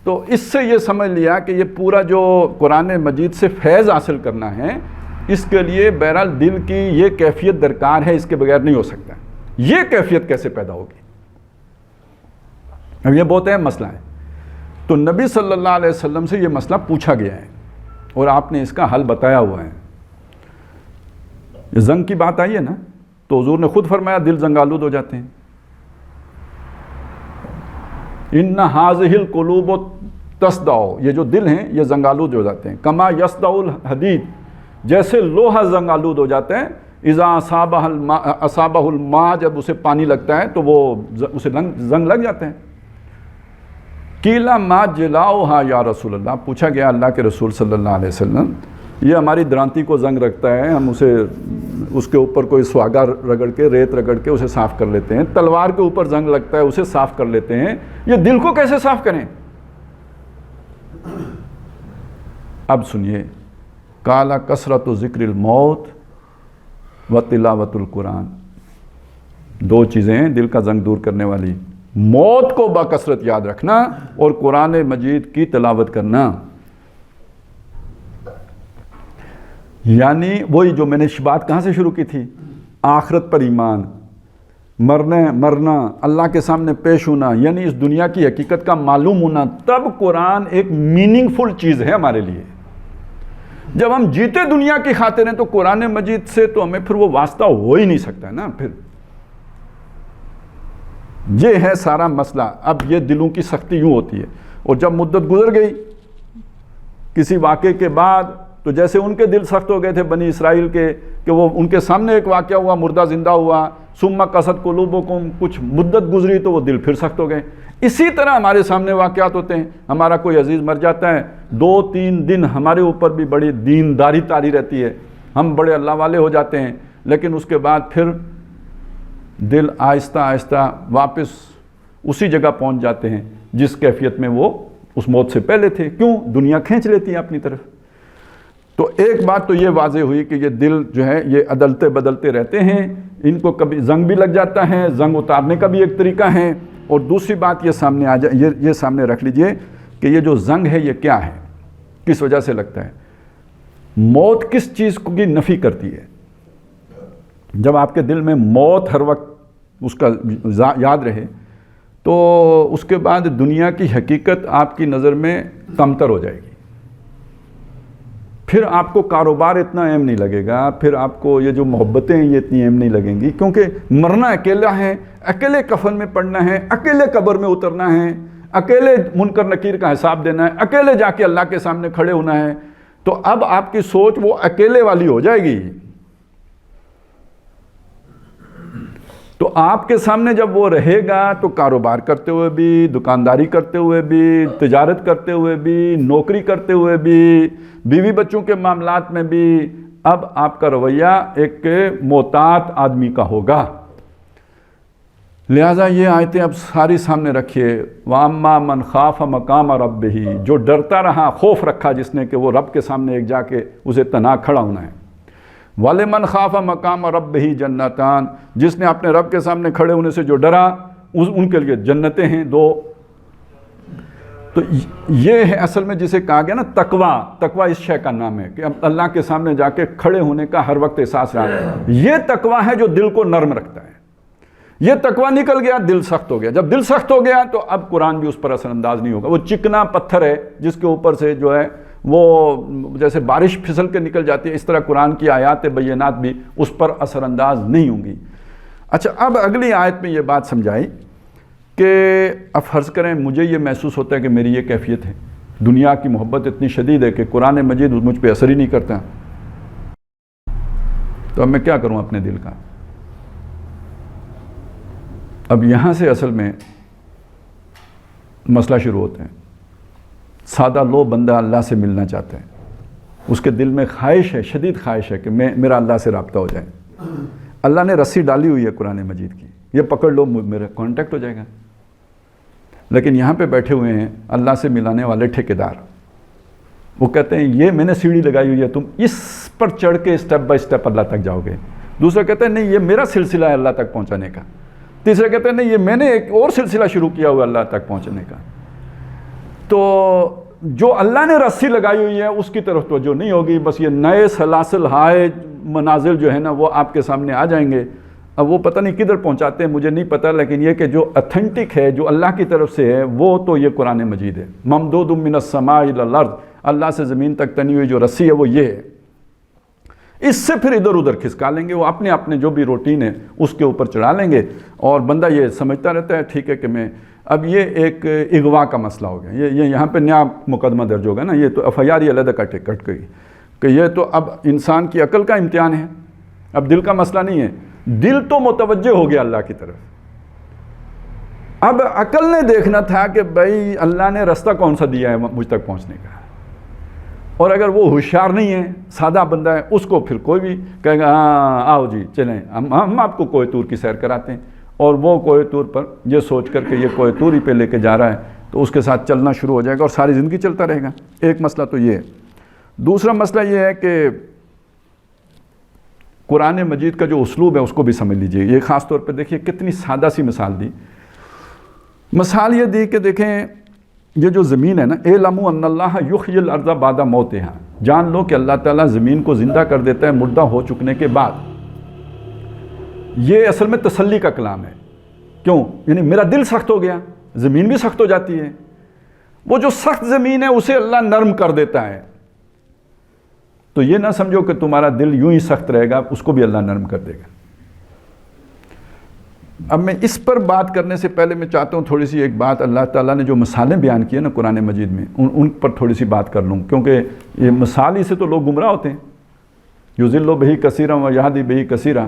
تو اس سے یہ سمجھ لیا کہ یہ پورا جو قرآن مجید سے فیض حاصل کرنا ہے، اس کے لیے بہرحال دل کی یہ کیفیت درکار ہے، اس کے بغیر نہیں ہو سکتا۔ یہ کیفیت کیسے پیدا ہوگی؟ اب یہ بہت اہم مسئلہ ہے تو نبی صلی اللہ علیہ وسلم سے یہ مسئلہ پوچھا گیا ہے اور آپ نے اس کا حل بتایا ہوا ہے. یہ زنگ کی بات آئی ہے نا, تو حضور نے خود فرمایا دل زنگ آلود ہو جاتے ہیں. ان ہاذہ القلوب تصدع, یہ جو دل ہیں یہ زنگ آلود ہو جاتے ہیں. کما یصدع الحدید, جیسے لوہا زنگ آلود ہو جاتا ہے. اذا اصابہ الماء, جب اسے پانی لگتا ہے تو وہ اسے زنگ لگ جاتے ہیں. قیل ما جلاؤہا یا رسول اللہ, پوچھا گیا اللہ کے رسول صلی اللہ علیہ وسلم, یہ ہماری درانتی کو زنگ رکھتا ہے, ہم اسے اس کے اوپر کوئی سواگا رگڑ کے, ریت رگڑ کے اسے صاف کر لیتے ہیں. تلوار کے اوپر زنگ لگتا ہے, اسے صاف کر لیتے ہیں. یہ دل کو کیسے صاف کریں؟ اب سنیے, قال کثرت ذکر الموت و تلاوت القرآن, دو چیزیں ہیں دل کا زنگ دور کرنے والی. موت کو بکثرت یاد رکھنا اور قرآن مجید کی تلاوت کرنا. یعنی وہی جو میں نے بات کہاں سے شروع کی تھی, آخرت پر ایمان, مرنا, اللہ کے سامنے پیش ہونا, یعنی اس دنیا کی حقیقت کا معلوم ہونا. تب قرآن ایک میننگ فل چیز ہے ہمارے لیے. جب ہم جیتے دنیا کی خاطر ہیں تو قرآن مجید سے تو ہمیں پھر وہ واسطہ ہو ہی نہیں سکتا ہے نا. پھر یہ ہے سارا مسئلہ. اب یہ دلوں کی سختی یوں ہوتی ہے, اور جب مدت گزر گئی کسی واقعے کے بعد, تو جیسے ان کے دل سخت ہو گئے تھے بنی اسرائیل کے, کہ وہ ان کے سامنے ایک واقعہ ہوا, مردہ زندہ ہوا, ثم قست قلوبکم, کچھ مدت گزری تو وہ دل پھر سخت ہو گئے. اسی طرح ہمارے سامنے واقعات ہوتے ہیں. ہمارا کوئی عزیز مر جاتا ہے, 2-3 دن ہمارے اوپر بھی بڑی دینداری طاری رہتی ہے, ہم بڑے اللہ والے ہو جاتے ہیں, لیکن اس کے بعد پھر دل آہستہ آہستہ واپس اسی جگہ پہنچ جاتے ہیں جس کیفیت میں وہ اس موت سے پہلے تھے. کیوں؟ دنیا کھینچ لیتی ہے اپنی طرف. تو ایک بات تو یہ واضح ہوئی کہ یہ دل جو ہے یہ عدلتے بدلتے رہتے ہیں, ان کو کبھی زنگ بھی لگ جاتا ہے, زنگ اتارنے کا بھی ایک طریقہ ہے. اور دوسری بات یہ سامنے آ جائے, یہ سامنے رکھ لیجئے کہ یہ جو زنگ ہے یہ کیا ہے, کس وجہ سے لگتا ہے. موت کس چیز کی نفی کرتی ہے؟ جب آپ کے دل میں موت ہر وقت اس کا یاد رہے تو اس کے بعد دنیا کی حقیقت آپ کی نظر میں کمتر ہو جائے گی. پھر آپ کو کاروبار اتنا اہم نہیں لگے گا, پھر آپ کو یہ جو محبتیں ہیں یہ اتنی اہم نہیں لگیں گی, کیونکہ مرنا اکیلا ہے, اکیلے کفن میں پڑنا ہے, اکیلے قبر میں اترنا ہے, اکیلے منکر نکیر کا حساب دینا ہے, اکیلے جا کے اللہ کے سامنے کھڑے ہونا ہے. تو اب آپ کی سوچ وہ اکیلے والی ہو جائے گی. تو آپ کے سامنے جب وہ رہے گا تو کاروبار کرتے ہوئے بھی, دکانداری کرتے ہوئے بھی, تجارت کرتے ہوئے بھی, نوکری کرتے ہوئے بھی, بیوی بچوں کے معاملات میں بھی, اب آپ کا رویہ ایک محتاط آدمی کا ہوگا. لہٰذا یہ آیتیں اب ساری سامنے رکھیے. وَأَمَّا مَنْ خَافَ مَقَامَ رَبِّهِ, جو ڈرتا رہا, خوف رکھا جس نے کہ وہ رب کے سامنے ایک جا کے اسے تنہا کھڑا ہونا ہے. وَلِمَنْ خَافَ مَقَامَ رَبِّهِ جَنَّتَانِ, جس نے اپنے رب کے سامنے کھڑے ہونے سے جو ڈرا ان کے لیے جنتیں ہیں 2. تو یہ ہے اصل میں جسے کہا گیا نا تقویٰ. تقویٰ اس شے کا نام ہے کہ اللہ کے سامنے جا کے کھڑے ہونے کا ہر وقت احساس رہا. یہ تقویٰ ہے جو دل کو نرم رکھتا ہے. یہ تقویٰ نکل گیا, دل سخت ہو گیا. جب دل سخت ہو گیا تو اب قرآن بھی اس پر اثر انداز نہیں ہوگا. وہ چکنا پتھر ہے جس کے اوپر سے جو ہے وہ جیسے بارش پھسل کے نکل جاتی ہے, اس طرح قرآن کی آیات بینات بھی اس پر اثر انداز نہیں ہوں گی. اچھا, اب اگلی آیت میں یہ بات سمجھائی کہ اب فرض کریں مجھے یہ محسوس ہوتا ہے کہ میری یہ کیفیت ہے, دنیا کی محبت اتنی شدید ہے کہ قرآن مجید مجھ پہ اثر ہی نہیں کرتا, تو اب میں کیا کروں اپنے دل کا. اب یہاں سے اصل میں مسئلہ شروع ہوتے ہیں. سادہ لو بندہ اللہ سے ملنا چاہتا ہے, اس کے دل میں خواہش ہے, شدید خواہش ہے کہ میرا اللہ سے رابطہ ہو جائے. اللہ نے رسی ڈالی ہوئی ہے قرآن مجید کی, یہ پکڑ لو میرا کانٹیکٹ ہو جائے گا. لیکن یہاں پہ بیٹھے ہوئے ہیں اللہ سے ملانے والے ٹھیکیدار, وہ کہتے ہیں یہ میں نے سیڑھی لگائی ہوئی ہے, تم اس پر چڑھ کے اسٹیپ بائی اسٹیپ اللہ تک جاؤ گے. دوسرا کہتے ہیں نہیں یہ میرا سلسلہ ہے اللہ تک پہنچانے کا. تیسرا کہتے ہیں نہیں یہ میں نے ایک اور سلسلہ شروع کیا ہوا اللہ تک پہنچنے کا. تو جو اللہ نے رسی لگائی ہوئی ہے اس کی طرف توجہ نہیں ہوگی, بس یہ نئے سلاسل ہائے منازل جو ہے نا وہ آپ کے سامنے آ جائیں گے. اب وہ پتہ نہیں کدھر پہنچاتے ہیں مجھے نہیں پتہ، لیکن یہ کہ جو اتھینٹک ہے، جو اللہ کی طرف سے ہے، وہ تو یہ قرآن مجید ہے۔ ممدود من السماء الی الارض، اللہ سے زمین تک تنی ہوئی جو رسی ہے وہ یہ ہے۔ اس سے پھر ادھر ادھر کھسکا لیں گے، وہ اپنے اپنے جو بھی روٹین ہے اس کے اوپر چڑھا لیں گے، اور بندہ یہ سمجھتا رہتا ہے ٹھیک ہے کہ میں اب یہ ایک اغوا کا مسئلہ ہو گیا، یہ یہاں پہ نیا مقدمہ درج ہوگا نا، یہ تو ایف آئی آر ہی علیحدہ کٹ گئی کہ یہ تو اب انسان کی عقل کا امتحان ہے، اب دل کا مسئلہ نہیں ہے، دل تو متوجہ ہو گیا اللہ کی طرف، اب عقل نے دیکھنا تھا کہ بھائی اللہ نے راستہ کون سا دیا ہے مجھ تک پہنچنے کا، اور اگر وہ ہوشیار نہیں ہے، سادہ بندہ ہے، اس کو پھر کوئی بھی کہے گا ہاں آؤ جی چلیں ہم آپ کو کوہ طور کی سیر کراتے ہیں، اور وہ کوہ طور پر یہ سوچ کر کہ یہ کوہ طور ہی پہ لے کے جا رہا ہے تو اس کے ساتھ چلنا شروع ہو جائے گا اور ساری زندگی چلتا رہے گا۔ ایک مسئلہ تو یہ ہے۔ دوسرا مسئلہ یہ ہے کہ قرآن مجید کا جو اسلوب ہے اس کو بھی سمجھ لیجئے۔ یہ خاص طور پہ دیکھیے کتنی سادہ سی مثال دی، مثال یہ دی کہ دیکھیں یہ جو زمین ہے نا، اعلموا ان اللہ یحیی الارض بعد موتہا، جان لو کہ اللہ تعالیٰ زمین کو زندہ کر دیتا ہے مردہ ہو چکنے کے بعد۔ یہ اصل میں تسلی کا کلام ہے، کیوں؟ یعنی میرا دل سخت ہو گیا، زمین بھی سخت ہو جاتی ہے، وہ جو سخت زمین ہے اسے اللہ نرم کر دیتا ہے، تو یہ نہ سمجھو کہ تمہارا دل یوں ہی سخت رہے گا، اس کو بھی اللہ نرم کر دے گا۔ اب میں اس پر بات کرنے سے پہلے میں چاہتا ہوں تھوڑی سی ایک بات، اللہ تعالیٰ نے جو مثالیں بیان کی ہیں نا قرآن مجید میں ان پر تھوڑی سی بات کر لوں، کیونکہ یہ مثال ہی سے تو لوگ گمراہ ہوتے ہیں۔ یضل بہ کثیرا ویہدی بہ کثیرا،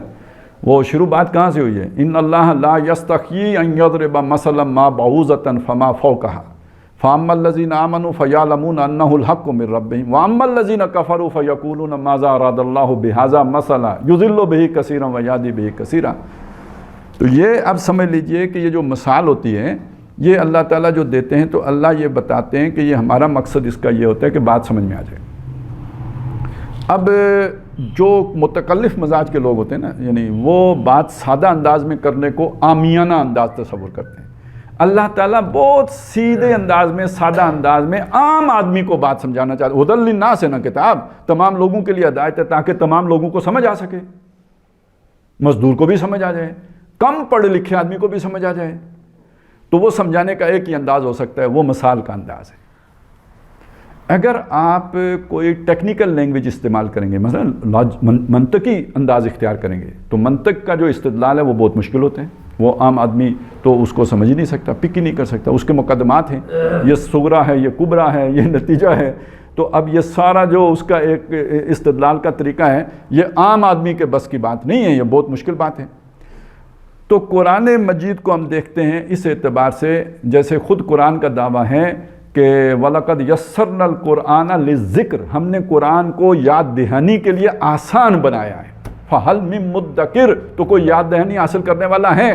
وہ شروع بات کہاں سے ہوئی ہے؟ ان اللہ لا یستحیی ان یضرب مثلا ما بعوضۃ فما فوقها فاما الذین آمنوا فیعلمون انہ الحق من ربہم واما الذین کفروا فیقولون ماذا اراد اللہ بہذا مثلا یضل بہ کثیرا ویہدی بہ کثیرا۔ تو یہ اب سمجھ لیجئے کہ یہ جو مثال ہوتی ہے یہ اللہ تعالیٰ جو دیتے ہیں تو اللہ یہ بتاتے ہیں کہ یہ ہمارا مقصد اس کا یہ ہوتا ہے کہ بات سمجھ میں آ جائے۔ اب جو متکلف مزاج کے لوگ ہوتے ہیں نا، یعنی وہ بات سادہ انداز میں کرنے کو عامیانہ انداز تصور کرتے ہیں، اللہ تعالیٰ بہت سیدھے انداز میں، سادہ انداز میں عام آدمی کو بات سمجھانا چاہتے ہیں۔ ہدی للناس ہے نا کتاب، تمام لوگوں کے لیے ہدایت ہے تاکہ تمام لوگوں کو سمجھ آ سکے، مزدور کو بھی سمجھ آ جائے، کم پڑھے لکھے آدمی کو بھی سمجھ آ جائے۔ تو وہ سمجھانے کا ایک ہی انداز ہو سکتا ہے، وہ مثال کا انداز ہے۔ اگر آپ کوئی ٹیکنیکل لینگویج استعمال کریں گے، مثلا منطقی انداز اختیار کریں گے، تو منطق کا جو استدلال ہے وہ بہت مشکل ہوتے ہیں، وہ عام آدمی تو اس کو سمجھ ہی نہیں سکتا، پک ہی نہیں کر سکتا، اس کے مقدمات ہیں، یہ صغرا ہے، یہ کبرا ہے، یہ نتیجہ ہے، تو اب یہ سارا جو اس کا ایک استدلال کا طریقہ ہے یہ عام آدمی کے بس کی بات نہیں ہے، یہ بہت مشکل بات ہے۔ تو قرآن مجید کو ہم دیکھتے ہیں اس اعتبار سے، جیسے خود قرآن کا دعویٰ ہے کہ وَلَقَدْ يَسَّرْنَا الْقُرْآنَ لِلذِّكْرِ، ہم نے قرآن کو یاد دہانی کے لیے آسان بنایا ہے۔ فَهَلْ مِن مُدَّكِرٍ، تو کوئی یاد دہانی حاصل کرنے والا ہے؟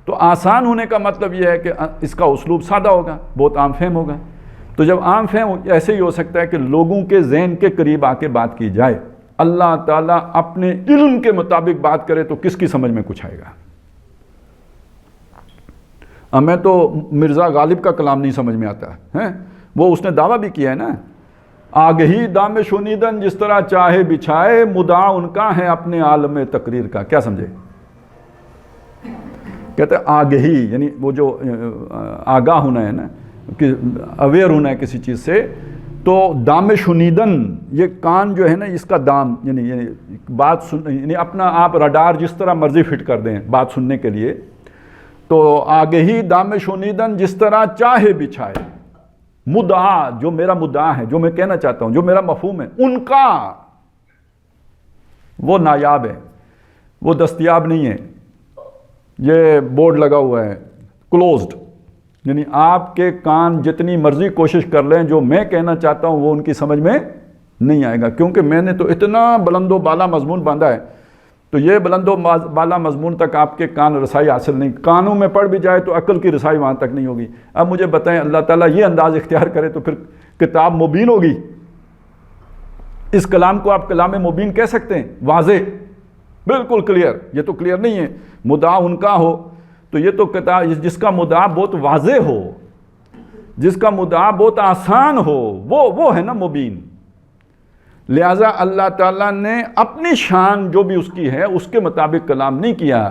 تو آسان ہونے کا مطلب یہ ہے کہ اس کا اسلوب سادہ ہوگا، بہت عام فہم ہوگا۔ تو جب عام فہم ایسے ہی ہو سکتا ہے کہ لوگوں کے ذہن کے قریب آ کے بات کی جائے، اللہ تعالیٰ اپنے علم کے مطابق بات کرے تو کس کی سمجھ میں کچھ آئے گا؟ ہمیں تو مرزا غالب کا کلام نہیں سمجھ میں آتا ہے، وہ اس نے دعویٰ بھی کیا ہے نا، آگہی دام شنیدن جس طرح چاہے بچھائے، مدعا ان کا ہے اپنے عالم تقریر کا۔ کیا سمجھے؟ کہتے ہیں آگہی، یعنی وہ جو آگاہ ہونا ہے نا، کہ اویئر ہونا ہے کسی چیز سے، تو دام شنیدن، یہ کان جو ہے نا اس کا دام، یعنی بات سن، یعنی اپنا آپ رڈار جس طرح مرضی فٹ کر دیں بات سننے کے لیے، تو آگہی دام شنیدن جس طرح چاہے بچھائے، مدعا، جو میرا مدعا ہے، جو میں کہنا چاہتا ہوں، جو میرا مفہوم ہے، ان کا، وہ نایاب ہے، وہ دستیاب نہیں ہے۔ یہ بورڈ لگا ہوا ہے کلوزڈ، یعنی آپ کے کان جتنی مرضی کوشش کر لیں، جو میں کہنا چاہتا ہوں وہ ان کی سمجھ میں نہیں آئے گا، کیونکہ میں نے تو اتنا بلند و بالا مضمون باندھا ہے، تو یہ بلند و بالا مضمون تک آپ کے کان رسائی حاصل نہیں، کانوں میں پڑ بھی جائے تو عقل کی رسائی وہاں تک نہیں ہوگی۔ اب مجھے بتائیں اللہ تعالیٰ یہ انداز اختیار کرے تو پھر کتاب مبین ہوگی؟ اس کلام کو آپ کلام مبین کہہ سکتے ہیں؟ واضح، بالکل کلیئر؟ یہ تو کلیئر نہیں ہے۔ مدعا ان کا ہو تو یہ تو کتاب، جس کا مدعا بہت واضح ہو، جس کا مدعا بہت آسان ہو، وہ ہے نا مبین۔ لہٰذا اللہ تعالیٰ نے اپنی شان جو بھی اس کی ہے اس کے مطابق کلام نہیں کیا،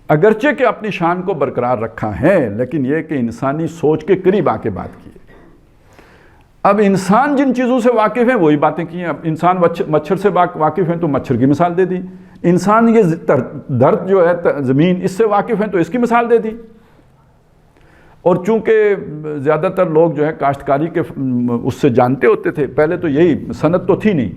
اگرچہ کہ اپنی شان کو برقرار رکھا ہے، لیکن یہ کہ انسانی سوچ کے قریب آ کے بات کی ہے۔ اب انسان جن چیزوں سے واقف ہیں وہی باتیں کی ہیں۔ اب انسان مچھر سے واقف ہیں تو مچھر کی مثال دے دی، انسان یہ درد جو ہے زمین اس سے واقف ہیں تو اس کی مثال دے دی۔ اور چونکہ زیادہ تر لوگ جو ہے کاشتکاری کے اس سے جانتے ہوتے تھے، پہلے تو یہی صنعت تو تھی نہیں،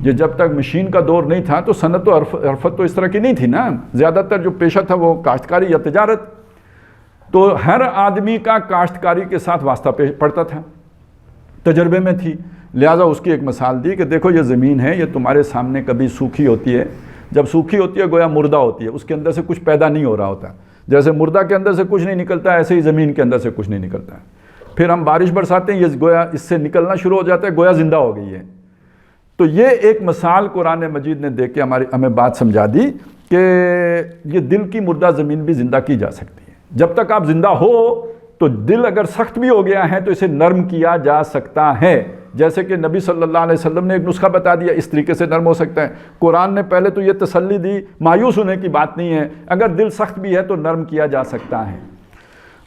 یہ جب تک مشین کا دور نہیں تھا تو صنعت و حرفت تو اس طرح کی نہیں تھی نا، زیادہ تر جو پیشہ تھا وہ کاشتکاری یا تجارت، تو ہر آدمی کا کاشتکاری کے ساتھ واسطہ پڑتا تھا، تجربے میں تھی، لہٰذا اس کی ایک مثال دی کہ دیکھو یہ زمین ہے، یہ تمہارے سامنے کبھی سوکھی ہوتی ہے، جب سوکھی ہوتی ہے گویا مردہ ہوتی ہے، اس کے اندر سے کچھ پیدا نہیں ہو رہا ہوتا، جیسے مردہ کے اندر سے کچھ نہیں نکلتا ایسے ہی زمین کے اندر سے کچھ نہیں نکلتا ہے، پھر ہم بارش برساتے ہیں یہ گویا اس سے نکلنا شروع ہو جاتا ہے، گویا زندہ ہو گئی ہے۔ تو یہ ایک مثال قرآن مجید نے دے کے ہمیں بات سمجھا دی کہ یہ دل کی مردہ زمین بھی زندہ کی جا سکتی ہے، جب تک آپ زندہ ہو تو دل اگر سخت بھی ہو گیا ہے تو اسے نرم کیا جا سکتا ہے، جیسے کہ نبی صلی اللہ علیہ وسلم نے ایک نسخہ بتا دیا اس طریقے سے نرم ہو سکتا ہے۔ قرآن نے پہلے تو یہ تسلی دی، مایوس ہونے کی بات نہیں ہے، اگر دل سخت بھی ہے تو نرم کیا جا سکتا ہے۔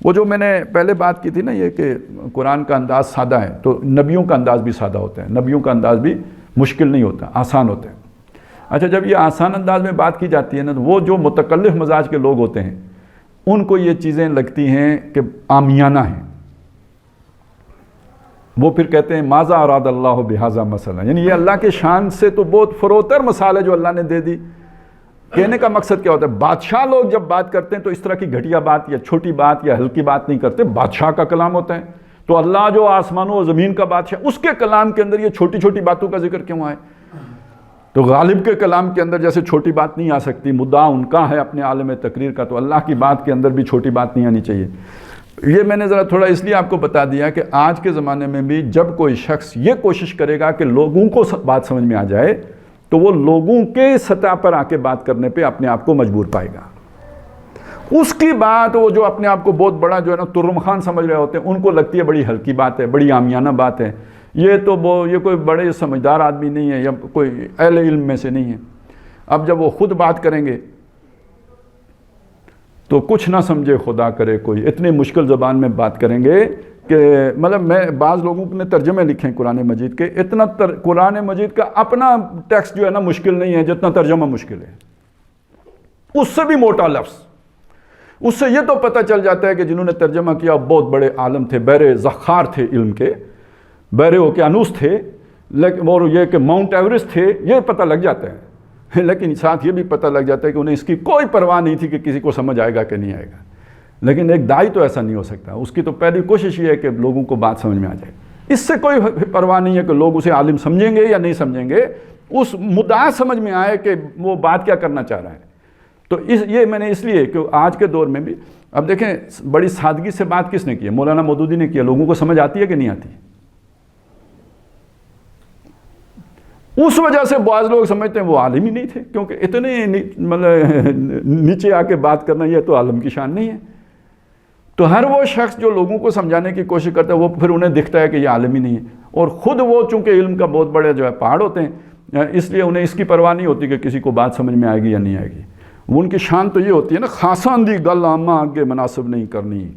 وہ جو میں نے پہلے بات کی تھی نا یہ کہ قرآن کا انداز سادہ ہے، تو نبیوں کا انداز بھی سادہ ہوتا ہے، نبیوں کا انداز بھی مشکل نہیں ہوتا، آسان ہوتا ہے۔ اچھا، جب یہ آسان انداز میں بات کی جاتی ہے نا تو وہ جو متکلف مزاج کے لوگ ہوتے ہیں ان کو یہ چیزیں لگتی ہیں کہ عامیانہ ہیں، وہ پھر کہتے ہیں ماذا اراد اللہ بہذا مثلا، یعنی یہ اللہ کے شان سے تو بہت فروتر مثال ہے جو اللہ نے دے دی۔ کہنے کا مقصد کیا ہوتا ہے؟ بادشاہ لوگ جب بات کرتے ہیں تو اس طرح کی گھٹیا بات یا چھوٹی بات یا ہلکی بات نہیں کرتے، بادشاہ کا کلام ہوتا ہے، تو اللہ جو آسمانوں و زمین کا بادشاہ، اس کے کلام کے اندر یہ چھوٹی چھوٹی باتوں کا ذکر کیوں آئے؟ تو غالب کے کلام کے اندر جیسے چھوٹی بات نہیں آ سکتی، مدعا ان کا ہے اپنے عالم تقریر کا، تو اللہ کی بات کے اندر بھی چھوٹی بات نہیں آنی چاہیے۔ یہ میں نے ذرا تھوڑا اس لیے آپ کو بتا دیا کہ آج کے زمانے میں بھی جب کوئی شخص یہ کوشش کرے گا کہ لوگوں کو بات سمجھ میں آ جائے تو وہ لوگوں کے سطح پر آ کے بات کرنے پہ اپنے آپ کو مجبور پائے گا۔ اس کی بات وہ جو اپنے آپ کو بہت بڑا جو ہے نا ترم خان سمجھ رہے ہوتے ہیں، ان کو لگتی ہے بڑی ہلکی بات ہے، بڑی عامیانہ بات ہے، یہ کوئی بڑے سمجھدار آدمی نہیں ہے یا کوئی اہل علم میں سے نہیں ہے۔ اب جب وہ خود بات کریں گے تو کچھ نہ سمجھے خدا کرے کوئی، اتنے مشکل زبان میں بات کریں گے کہ مطلب میں بعض لوگوں نے ترجمے لکھے ہیں قرآن مجید کے، اتنا قرآن مجید کا اپنا ٹیکسٹ جو ہے نا مشکل نہیں ہے جتنا ترجمہ مشکل ہے، اس سے بھی موٹا لفظ۔ اس سے یہ تو پتہ چل جاتا ہے کہ جنہوں نے ترجمہ کیا بہت بڑے عالم تھے، بحر ذخار تھے علم کے، بحر اوقیانوس تھے، لیکن اور یہ کہ ماؤنٹ ایوریسٹ تھے، یہ پتہ لگ جاتا ہے، لیکن ساتھ یہ بھی پتہ لگ جاتا ہے کہ انہیں اس کی کوئی پرواہ نہیں تھی کہ کسی کو سمجھ آئے گا کہ نہیں آئے گا۔ لیکن ایک داعی تو ایسا نہیں ہو سکتا، اس کی تو پہلی کوشش یہ ہے کہ لوگوں کو بات سمجھ میں آ جائے، اس سے کوئی پرواہ نہیں ہے کہ لوگ اسے عالم سمجھیں گے یا نہیں سمجھیں گے، اس مدعا سمجھ میں آئے کہ وہ بات کیا کرنا چاہ رہا ہے۔ تو یہ میں نے اس لیے کہ آج کے دور میں بھی اب دیکھیں بڑی سادگی سے بات کس نے کی ہے؟ مولانا مودودی نے کیا، لوگوں کو سمجھ آتی ہے کہ نہیں آتی؟ اس وجہ سے بعض لوگ سمجھتے ہیں وہ عالم ہی نہیں تھے، کیونکہ اتنے مطلب نیچے آ کے بات کرنا یہ تو عالم کی شان نہیں ہے۔ تو ہر وہ شخص جو لوگوں کو سمجھانے کی کوشش کرتا ہے وہ پھر انہیں دکھتا ہے کہ یہ عالم ہی نہیں ہے، اور خود وہ چونکہ علم کا بہت بڑے جو ہے پہاڑ ہوتے ہیں، اس لیے انہیں اس کی پرواہ نہیں ہوتی کہ کسی کو بات سمجھ میں آئے گی یا نہیں آئے گی۔ ان کی شان تو یہ ہوتی ہے نا، خاصان دی گل آماں آگے مناسب نہیں کرنی،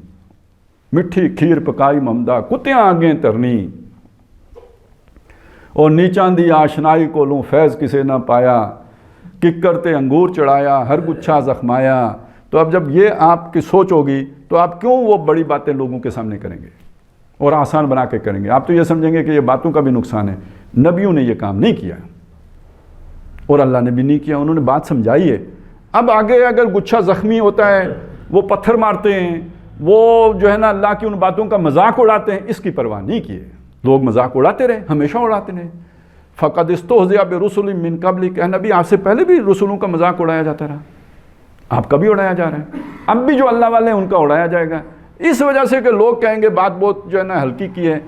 مٹھی کھیر پکائی ممدہ کتیاں آگے ترنی، اور نیچاں دی آشنائی کو لوں فیض کسے نہ پایا، ککر تے انگور چڑھایا ہر گچھا زخمایا۔ تو اب جب یہ آپ کی سوچ ہوگی تو آپ کیوں وہ بڑی باتیں لوگوں کے سامنے کریں گے اور آسان بنا کے کریں گے؟ آپ تو یہ سمجھیں گے کہ یہ باتوں کا بھی نقصان ہے۔ نبیوں نے یہ کام نہیں کیا اور اللہ نے بھی نہیں کیا، انہوں نے بات سمجھائی ہے۔ اب آگے اگر گچھا زخمی ہوتا ہے، وہ پتھر مارتے ہیں، وہ جو ہے نا اللہ کی ان باتوں کا مذاق اڑاتے ہیں، اس کی پرواہ نہیں کیے۔ لوگ مذاق اڑاتے رہے، ہمیشہ اڑاتے رہے۔ فقد استہزئ برسل من قبل، کہ نبی آپ سے پہلے بھی رسولوں کا مذاق اڑایا جاتا رہا، آپ کا بھی اڑایا جا رہا ہے، اب بھی جو اللہ والے ہیں ان کا اڑایا جائے گا۔ اس وجہ سے کہ لوگ کہیں گے بات بہت جو ہے نا ہلکی کی ہے،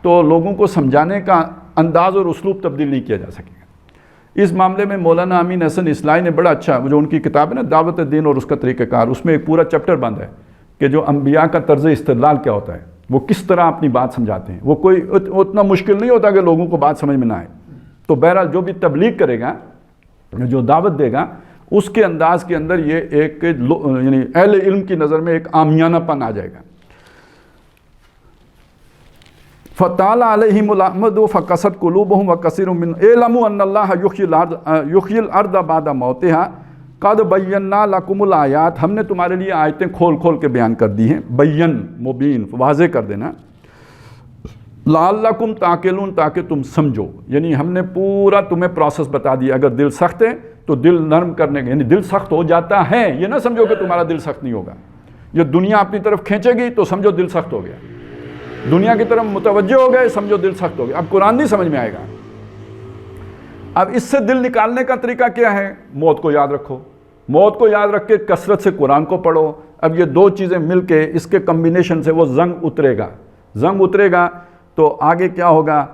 تو لوگوں کو سمجھانے کا انداز اور اسلوب تبدیل نہیں کیا جا سکے گا۔ اس معاملے میں مولانا امین حسن اصلاحی نے بڑا اچھا، جو ان کی کتاب ہے نا دعوت دین اور اس کا طریقہ کار، اس میں ایک پورا چیپٹر بند ہے کہ جو انبیاء کا طرز استدلال کیا ہوتا ہے، وہ کس طرح اپنی بات سمجھاتے ہیں. وہ کوئی اتنا مشکل نہیں ہوتا کہ لوگوں کو بات سمجھ میں نہ آئے. تو بہرحال جو بھی تبلیغ کرے گا, جو دعوت دے گا, اس کے انداز کے اندر یہ ایک یعنی اہل علم کی نظر میں ایک عامیانہ پن آ جائے گا. فَطَالَ عَلَيْهِمُ الْأَمَدُ فَقَسَتْ قُلُوبُهُمْ وَكَثِيرٌ مِّنْهُمْ اعْلَمُوا أَنَّ اللَّهَ يُحْيِي الْأَرْضَ بَعْدَ مَوْتِهَا قَدْ بَيَّنَّا لَكُمُ الْآيَاتِ. ہم نے تمہارے لیے آیتیں کھول کھول کے بیان کر دی ہیں. بین مبین واضح کر دینا. لَعَلَّكُمْ تَعْقِلُونَ تاکہ تم سمجھو. یعنی ہم نے پورا تمہیں پروسیس بتا دیا. اگر دل سخت ہے تو دل نرم کرنے کا, یعنی دل سخت ہو جاتا ہے, یہ نہ سمجھو کہ تمہارا دل سخت نہیں ہوگا. یہ دنیا اپنی طرف کھینچے گی تو سمجھو دل سخت ہو گیا. دنیا کی طرف متوجہ ہو گئے سمجھو دل سخت ہو گیا. اب قرآن نہیں سمجھ میں آئے گا. اب اس سے دل نکالنے کا طریقہ کیا ہے؟ موت کو یاد رکھو. موت کو یاد رکھ کے کثرت سے قرآن کو پڑھو. اب یہ دو چیزیں مل کے اس کے کمبینیشن سے وہ زنگ اترے گا. زنگ اترے گا تو آگے کیا ہوگا؟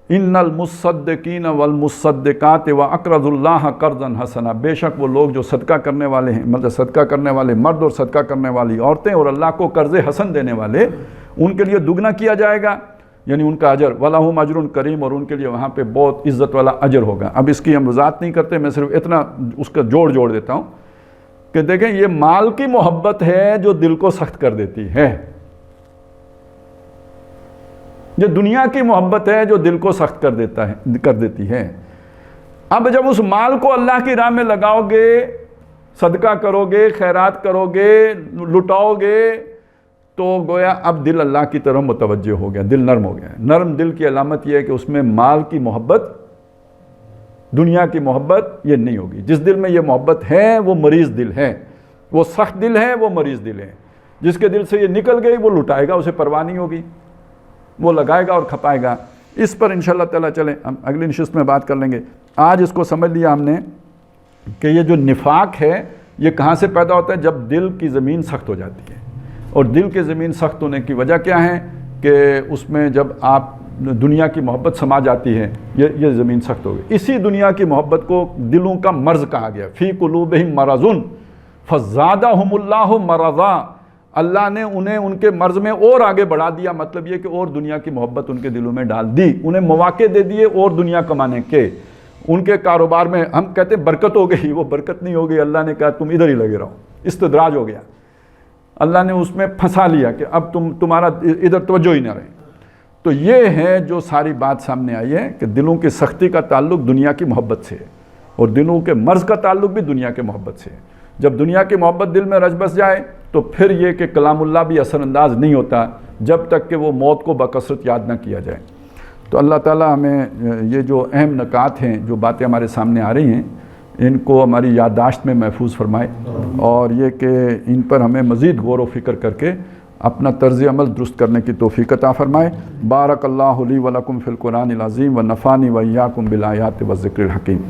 ان المصدقین والمصدقات واقرضوا اللہ قرضا حسنا. بے شک وہ لوگ جو صدقہ کرنے والے ہیں, مطلب صدقہ کرنے والے مرد اور صدقہ کرنے والی عورتیں اور اللہ کو قرض حسن دینے والے, ان کے لیے دگنا کیا جائے گا, یعنی ان کا اجر. وَلَهُمْ أَجْرٌ کریم, اور ان کے لیے وہاں پہ بہت عزت والا اجر ہوگا. اب اس کی ہم وضاحت نہیں کرتے, میں صرف اتنا اس کا جوڑ دیتا ہوں کہ دیکھیں یہ مال کی محبت ہے جو دل کو سخت کر دیتی ہے. یہ دنیا کی محبت ہے جو دل کو سخت کر دیتی ہے. اب جب اس مال کو اللہ کی راہ میں لگاؤ گے, صدقہ کرو گے, خیرات کرو گے, لٹاؤ گے, تو گویا اب دل اللہ کی طرف متوجہ ہو گیا, دل نرم ہو گیا. نرم دل کی علامت یہ ہے کہ اس میں مال کی محبت, دنیا کی محبت یہ نہیں ہوگی. جس دل میں یہ محبت ہے وہ مریض دل ہے, وہ سخت دل ہے, وہ مریض دل ہے. جس کے دل سے یہ نکل گئی وہ لٹائے گا, اسے پرواہ نہیں ہوگی, وہ لگائے گا اور کھپائے گا. اس پر انشاءاللہ تعالیٰ چلیں ہم اگلی نشست میں بات کر لیں گے. آج اس کو سمجھ لیا ہم نے کہ یہ جو نفاق ہے یہ کہاں سے پیدا ہوتا ہے؟ جب دل کی زمین سخت ہو جاتی ہے. اور دل کی زمین سخت ہونے کی وجہ کیا ہے کہ اس میں جب آپ دنیا کی محبت سما جاتی ہے, یہ زمین سخت ہو گئی. اسی دنیا کی محبت کو دلوں کا مرض کہا گیا. فی قلوبہم مرض فزادہم اللہ مرضا. اللہ نے انہیں ان کے مرض میں اور آگے بڑھا دیا. مطلب یہ کہ اور دنیا کی محبت ان کے دلوں میں ڈال دی, انہیں مواقع دے دیے اور دنیا کمانے کے. ان کے کاروبار میں ہم کہتے ہیں برکت ہو گئی, وہ برکت نہیں ہو گئی. اللہ نے کہا تم ادھر ہی لگے رہو, استدراج ہو گیا. اللہ نے اس میں پھنسا لیا کہ اب تمہارا ادھر توجہ ہی نہ رہے. تو یہ ہے جو ساری بات سامنے آئی ہے کہ دلوں کی سختی کا تعلق دنیا کی محبت سے ہے, اور دلوں کے مرض کا تعلق بھی دنیا کے محبت سے ہے. جب دنیا کی محبت دل میں رچ بس جائے تو پھر یہ کہ کلام اللہ بھی اثر انداز نہیں ہوتا جب تک کہ وہ موت کو بکثرت یاد نہ کیا جائے. تو اللہ تعالیٰ ہمیں یہ جو اہم نکات ہیں, جو باتیں ہمارے سامنے آ رہی ہیں, ان کو ہماری یادداشت میں محفوظ فرمائے, اور یہ کہ ان پر ہمیں مزید غور و فکر کر کے اپنا طرز عمل درست کرنے کی توفیق عطا فرمائے. بارک اللہ لی و لکم فی القرآن العظیم و نفعنی و ایاکم بالآیات و الذکر الحکیم.